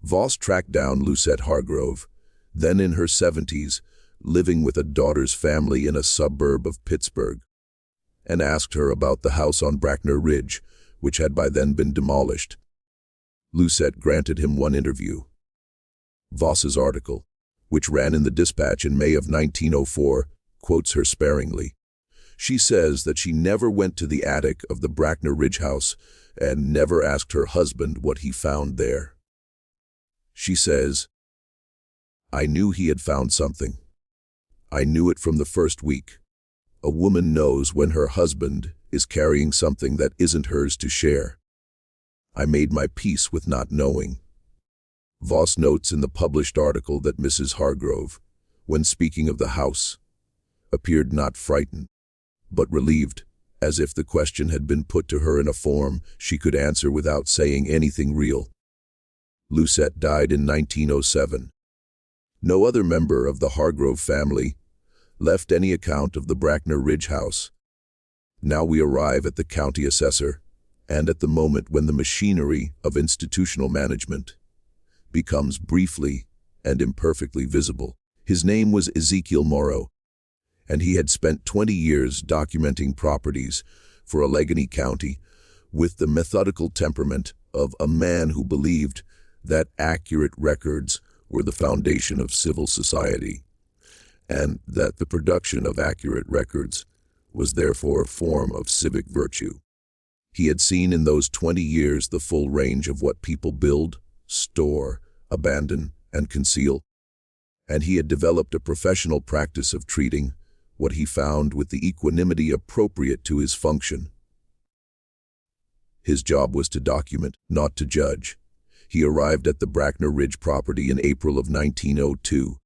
Voss tracked down Lucette Hargrove, then in her 70s, living with a daughter's family in a suburb of Pittsburgh, and asked her about the house on Brackner Ridge, which had by then been demolished. Lucette granted him one interview. Voss's article, which ran in the Dispatch in May of 1904, quotes her sparingly. She says that she never went to the attic of the Brackner Ridge house and never asked her husband what he found there. She says, I knew he had found something. I knew it from the first week. A woman knows when her husband is carrying something that isn't hers to share. I made my peace with not knowing. Voss notes in the published article that Mrs. Hargrove, when speaking of the house, appeared not frightened, but relieved, as if the question had been put to her in a form she could answer without saying anything real. Lucette died in 1907. No other member of the Hargrove family left any account of the Brackner Ridge house. Now we arrive at the county assessor, and at the moment when the machinery of institutional management becomes briefly and imperfectly visible. His name was Ezekiel Morrow, and he had spent 20 years documenting properties for Allegheny County with the methodical temperament of a man who believed that accurate records were the foundation of civil society, and that the production of accurate records was therefore a form of civic virtue. He had seen in those 20 years the full range of what people build, store, abandon, and conceal, and he had developed a professional practice of treating what he found with the equanimity appropriate to his function. His job was to document, not to judge. He arrived at the Brackner Ridge property in April of 1902,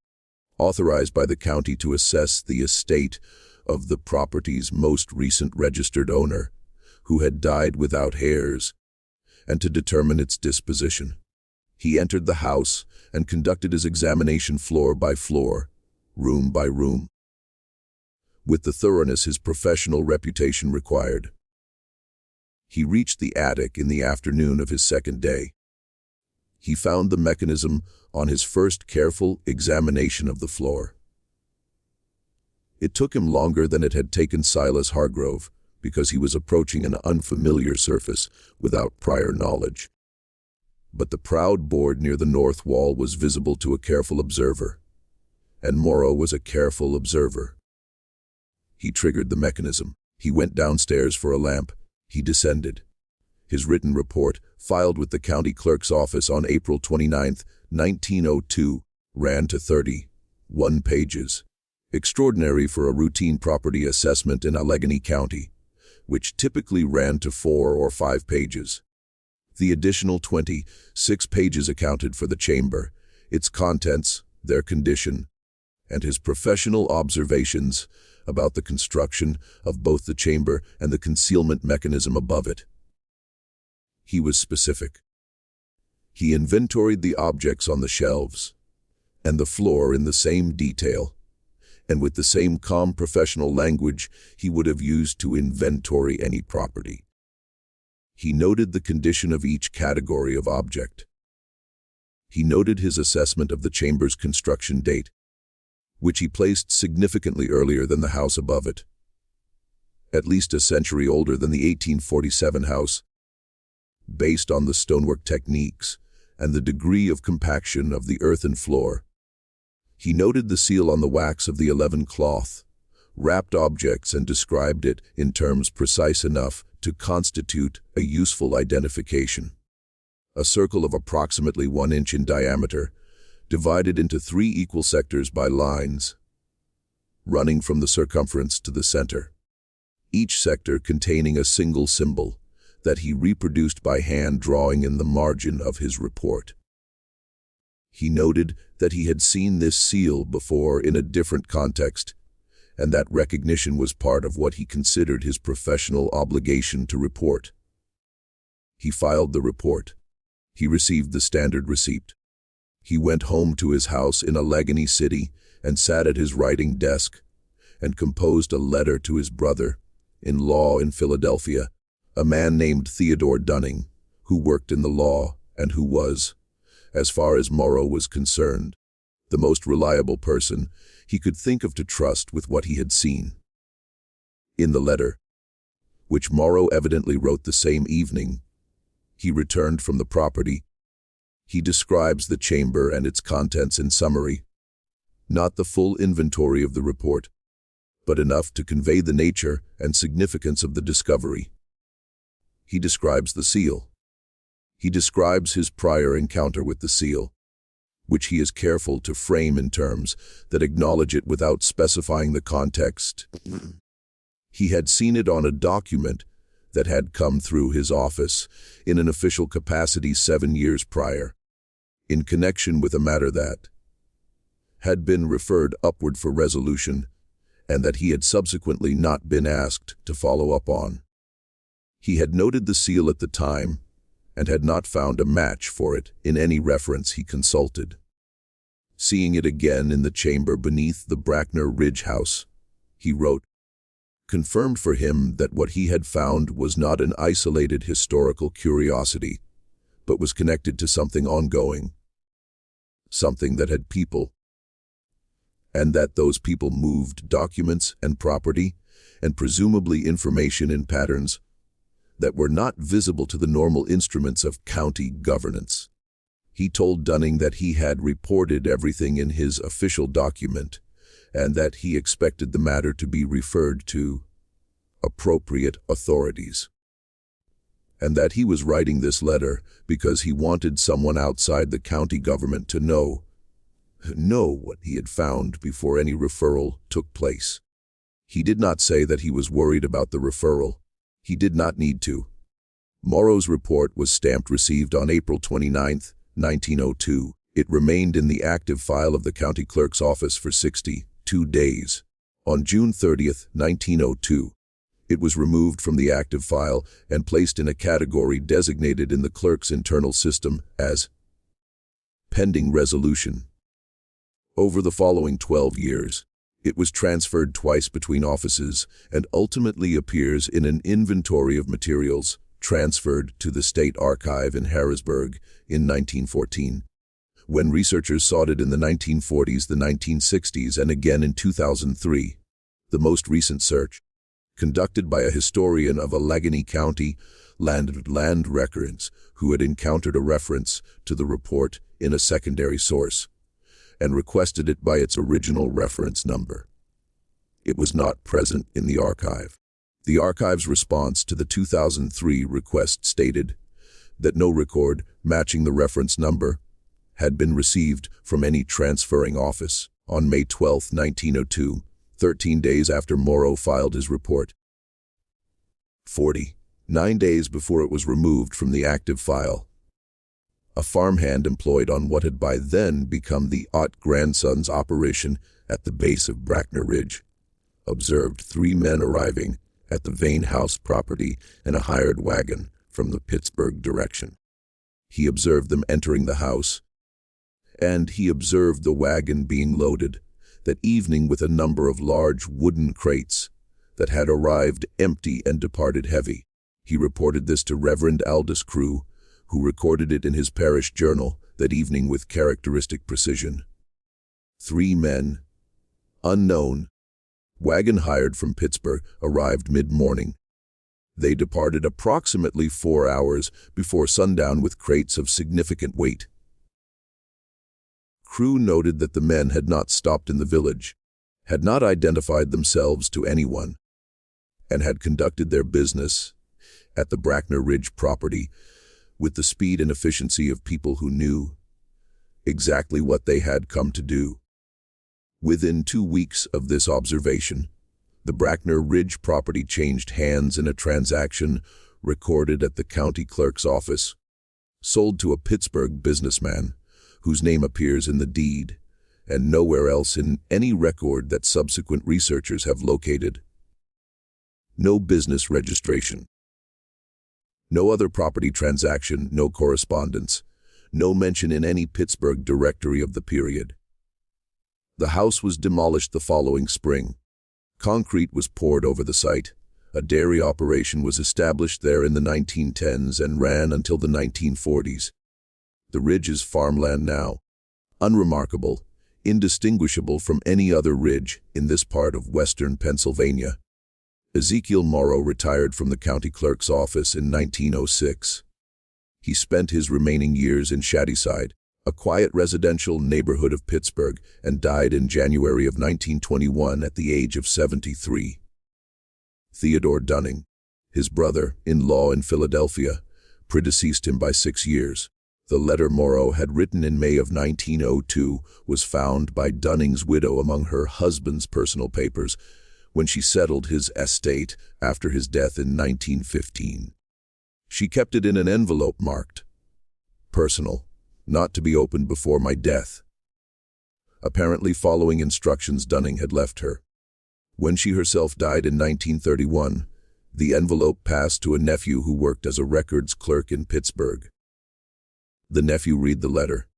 authorized by the county to assess the estate of the property's most recent registered owner, who had died without heirs, and to determine its disposition. He entered the house and conducted his examination floor by floor, room by room, with the thoroughness his professional reputation required. He reached the attic in the afternoon of his second day. He found the mechanism on his first careful examination of the floor. It took him longer than it had taken Silas Hargrove, because he was approaching an unfamiliar surface without prior knowledge. But the proud board near the north wall was visible to a careful observer, and Morrow was a careful observer. He triggered the mechanism. He went downstairs for a lamp. He descended. His written report, filed with the county clerk's office on April 29, 1902, ran to 31 pages. Extraordinary for a routine property assessment in Allegheny County, which typically ran to 4 or 5 pages. The additional 26 pages accounted for the chamber, its contents, their condition, and his professional observations about the construction of both the chamber and the concealment mechanism above it. He was specific. He inventoried the objects on the shelves and the floor in the same detail, and with the same calm professional language he would have used to inventory any property. He noted the condition of each category of object. He noted his assessment of the chamber's construction date, which he placed significantly earlier than the house above it, at least a century older than the 1847 house, based on the stonework techniques and the degree of compaction of the earthen floor. He noted the seal on the wax of the 11 cloth, wrapped objects, and described it in terms precise enough to constitute a useful identification. A circle of approximately 1 inch in diameter, divided into 3 equal sectors by lines, running from the circumference to the center, each sector containing a single symbol that he reproduced by hand, drawing in the margin of his report. He noted that he had seen this seal before in a different context, and that recognition was part of what he considered his professional obligation to report. He filed the report. He received the standard receipt. He went home to his house in Allegheny City and sat at his writing desk and composed a letter to his brother-in-law in Philadelphia, a man named Theodore Dunning, who worked in the law and who was, as far as Morrow was concerned, the most reliable person he could think of to trust with what he had seen. In the letter, which Morrow evidently wrote the same evening he returned from the property, he describes the chamber and its contents in summary, not the full inventory of the report, but enough to convey the nature and significance of the discovery. He describes the seal. He describes his prior encounter with the seal, which he is careful to frame in terms that acknowledge it without specifying the context. He had seen it on a document that had come through his office in an official capacity 7 years prior, in connection with a matter that had been referred upward for resolution, and that he had subsequently not been asked to follow up on. He had noted the seal at the time, and had not found a match for it in any reference he consulted. Seeing it again in the chamber beneath the Brackner Ridge house, he wrote, confirmed for him that what he had found was not an isolated historical curiosity, but was connected to something ongoing, something that had people, and that those people moved documents and property, and presumably information in patterns that were not visible to the normal instruments of county governance. He told Dunning that he had reported everything in his official document, and that he expected the matter to be referred to appropriate authorities, and that he was writing this letter because he wanted someone outside the county government to know what he had found before any referral took place. He did not say that he was worried about the referral. He did not need to. Morrow's report was stamped received on April 29, 1902. It remained in the active file of the county clerk's office for 62 days. On June 30, 1902, it was removed from the active file and placed in a category designated in the clerk's internal system as pending resolution. Over the following 12 years, it was transferred twice between offices and ultimately appears in an inventory of materials transferred to the State Archive in Harrisburg in 1914. When researchers sought it in the 1940s, the 1960s, and again in 2003, the most recent search, conducted by a historian of Allegheny County land records who had encountered a reference to the report in a secondary source and requested it by its original reference number. It was not present in the archive. The archive's response to the 2003 request stated that no record matching the reference number had been received from any transferring office on May 12, 1902, 13 days after Morrow filed his report. 9 days before it was removed from the active file. A farmhand employed on what had by then become the Ott grandson's operation at the base of Brackner Ridge observed 3 men arriving at the Vane House property in a hired wagon from the Pittsburgh direction. He observed them entering the house, and he observed the wagon being loaded that evening with a number of large wooden crates that had arrived empty and departed heavy. He reported this to Reverend Aldous Crew, who recorded it in his parish journal that evening with characteristic precision. 3 men, unknown, wagon hired from Pittsburgh, arrived mid-morning. They departed approximately 4 hours before sundown with crates of significant weight. Crew noted that the men had not stopped in the village, had not identified themselves to anyone, and had conducted their business at the Brackner Ridge property with the speed and efficiency of people who knew exactly what they had come to do. Within 2 weeks of this observation, the Brackner Ridge property changed hands in a transaction recorded at the county clerk's office, sold to a Pittsburgh businessman whose name appears in the deed and nowhere else in any record that subsequent researchers have located. No business registration. No other property transaction, no correspondence, no mention in any Pittsburgh directory of the period. The house was demolished the following spring. Concrete was poured over the site. A dairy operation was established there in the 1910s and ran until the 1940s. The ridge is farmland now, unremarkable, indistinguishable from any other ridge in this part of western Pennsylvania. Ezekiel Morrow retired from the county clerk's office in 1906. He spent his remaining years in Shadyside, a quiet residential neighborhood of Pittsburgh, and died in January of 1921 at the age of 73. Theodore Dunning, his brother-in-law in Philadelphia, predeceased him by 6 years. The letter Morrow had written in May of 1902 was found by Dunning's widow among her husband's personal papers when she settled his estate after his death in 1915. She kept it in an envelope marked, "Personal, not to be opened before my death." Apparently following instructions Dunning had left her. When she herself died in 1931, the envelope passed to a nephew who worked as a records clerk in Pittsburgh. The nephew read the letter,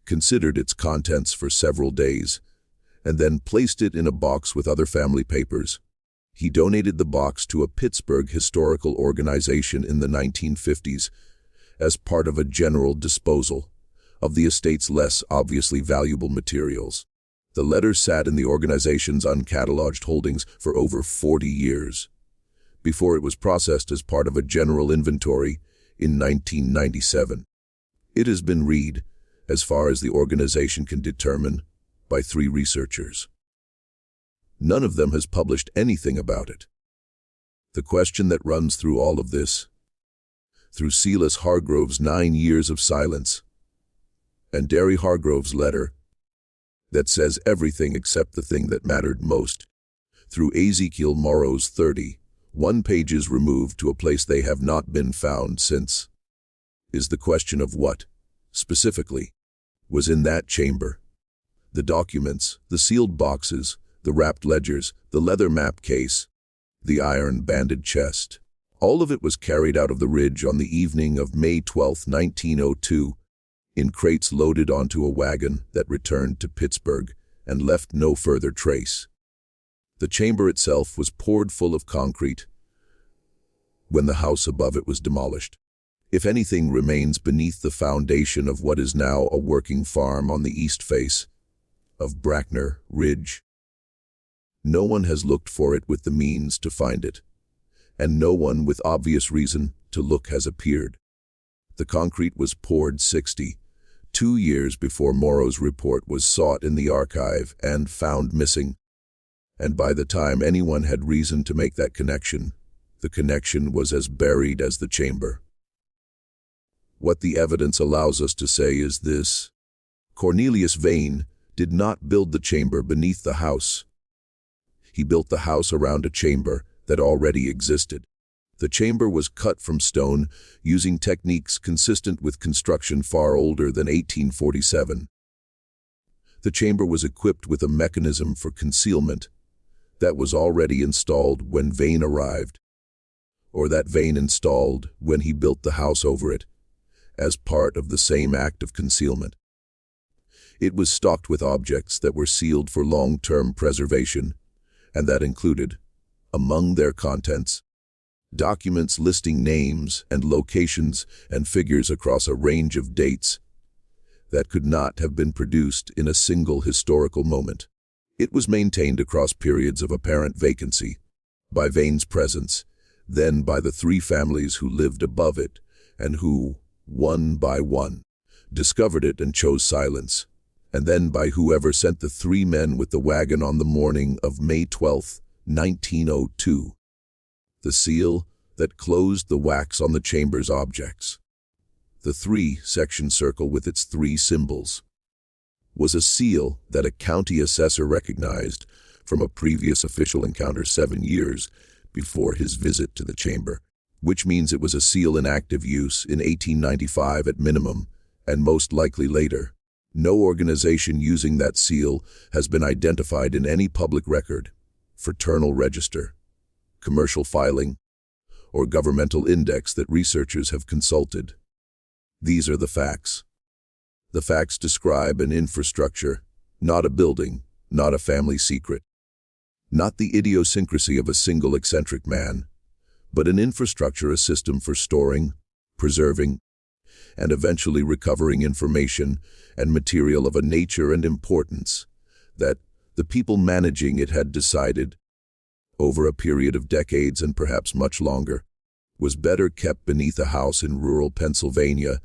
considered its contents for several days, and then placed it in a box with other family papers. He donated the box to a Pittsburgh historical organization in the 1950s as part of a general disposal of the estate's less obviously valuable materials. The letter sat in the organization's uncatalogued holdings for over 40 years, before it was processed as part of a general inventory in 1997. It has been read, as far as the organization can determine, by 3 researchers. None of them has published anything about it. The question that runs through all of this, through Silas Hargrove's 9 years of silence, and Derry Hargrove's letter that says everything except the thing that mattered most, through Ezekiel Morrow's 31 pages removed to a place they have not been found since, is the question of what, specifically, was in that chamber. The documents, the sealed boxes, the wrapped ledgers, the leather map case, the iron-banded chest. All of it was carried out of the ridge on the evening of May 12, 1902, in crates loaded onto a wagon that returned to Pittsburgh and left no further trace. The chamber itself was poured full of concrete, when the house above it was demolished. If anything remains beneath the foundation of what is now a working farm on the east face of Brackner Ridge. No one has looked for it with the means to find it, and no one with obvious reason to look has appeared. The concrete was poured 62 years before Morrow's report was sought in the archive and found missing. And by the time anyone had reason to make that connection, the connection was as buried as the chamber. What the evidence allows us to say is this: Cornelius Vane did not build the chamber beneath the house. He built the house around a chamber that already existed. The chamber was cut from stone using techniques consistent with construction far older than 1847. The chamber was equipped with a mechanism for concealment that was already installed when Vane arrived, or that Vane installed when he built the house over it, as part of the same act of concealment. It was stocked with objects that were sealed for long-term preservation, and that included, among their contents, documents listing names and locations and figures across a range of dates that could not have been produced in a single historical moment. It was maintained across periods of apparent vacancy, by Vane's presence, then by the three families who lived above it and who, one by one, discovered it and chose silence, and then by whoever sent the three men with the wagon on the morning of May 12, 1902. The seal that closed the wax on the chamber's objects. The three-section circle with its three symbols was a seal that a county assessor recognized from a previous official encounter 7 years before his visit to the chamber, which means it was a seal in active use in 1895 at minimum, and most likely later. No organization using that seal has been identified in any public record, fraternal register, commercial filing, or governmental index that researchers have consulted. These are the facts. The facts describe an infrastructure, not a building, not a family secret, not the idiosyncrasy of a single eccentric man, but an infrastructure, a system for storing, preserving, and eventually recovering information and material of a nature and importance that the people managing it had decided, over a period of decades and perhaps much longer, was better kept beneath a house in rural Pennsylvania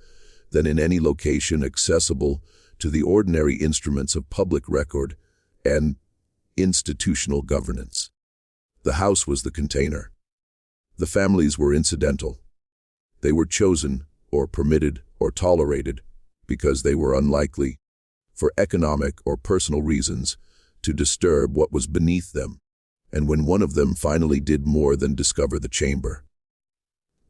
than in any location accessible to the ordinary instruments of public record and institutional governance. The house was the container. The families were incidental. They were chosen, or permitted, or tolerated, because they were unlikely, for economic or personal reasons, to disturb what was beneath them, and when one of them finally did more than discover the chamber.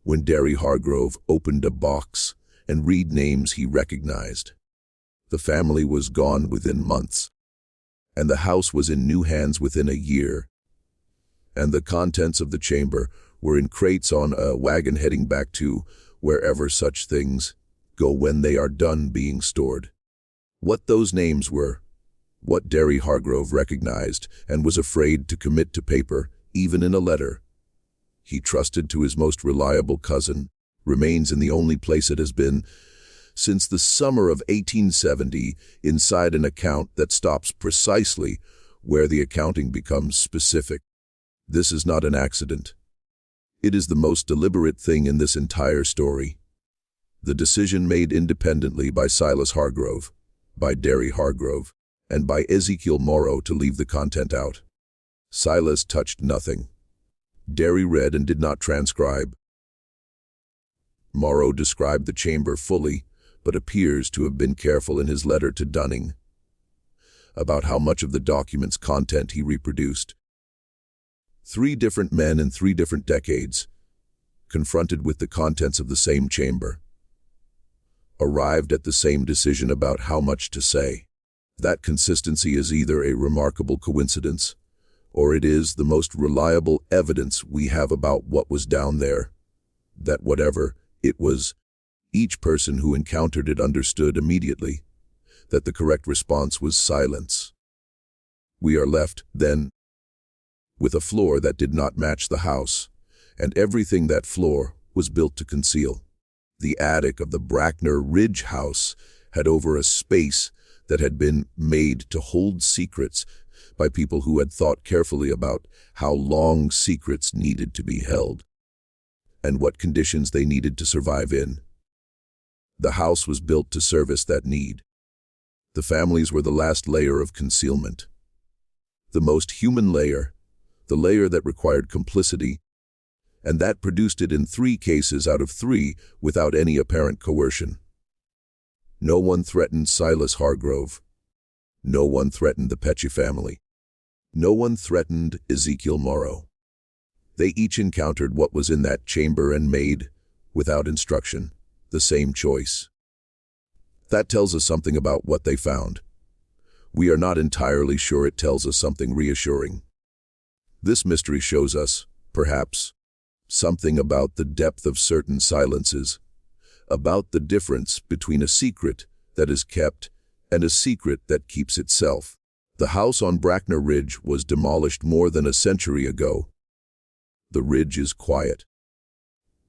When Derry Hargrove opened a box and read names he recognized, the family was gone within months, and the house was in new hands within a year, and the contents of the chamber were in crates on a wagon heading back to wherever such things go when they are done being stored. What those names were, what Derry Hargrove recognized and was afraid to commit to paper, even in a letter he trusted to his most reliable cousin, remains in the only place it has been since the summer of 1870, inside an account that stops precisely where the accounting becomes specific. This is not an accident. It is the most deliberate thing in this entire story. The decision made independently by Silas Hargrove, by Derry Hargrove, and by Ezekiel Morrow to leave the content out. Silas touched nothing. Derry read and did not transcribe. Morrow described the chamber fully, but appears to have been careful in his letter to Dunning about how much of the document's content he reproduced. 3 different men in 3 different decades, confronted with the contents of the same chamber, arrived at the same decision about how much to say. That consistency is either a remarkable coincidence, or it is the most reliable evidence we have about what was down there, that whatever it was, each person who encountered it understood immediately that the correct response was silence. We are left, then, with a floor that did not match the house, and everything that floor was built to conceal. The attic of the Brackner Ridge house had over a space that had been made to hold secrets by people who had thought carefully about how long secrets needed to be held and what conditions they needed to survive in. The house was built to service that need. The families were the last layer of concealment. The most human layer, the layer that required complicity, and that produced it in 3 cases out of 3 without any apparent coercion. No one threatened Silas Hargrove. No one threatened the Pecci family. No one threatened Ezekiel Morrow. They each encountered what was in that chamber and made, without instruction, the same choice. That tells us something about what they found. We are not entirely sure it tells us something reassuring. This mystery shows us, perhaps, something about the depth of certain silences, about the difference between a secret that is kept and a secret that keeps itself. The house on Brackner Ridge was demolished more than a century ago. The ridge is quiet.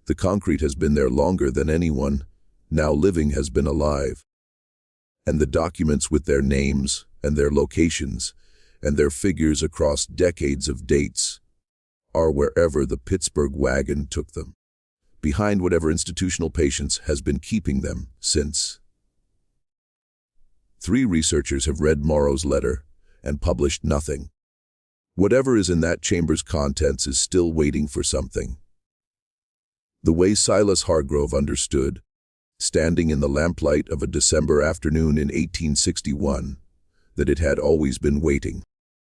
The concrete has been there longer than anyone now living has been alive. And the documents with their names and their locations and their figures across decades of dates are wherever the Pittsburgh wagon took them, behind whatever institutional patience has been keeping them since. 3 researchers have read Morrow's letter and published nothing. Whatever is in that chamber's contents is still waiting for something. The way Silas Hargrove understood, standing in the lamplight of a December afternoon in 1861, that it had always been waiting.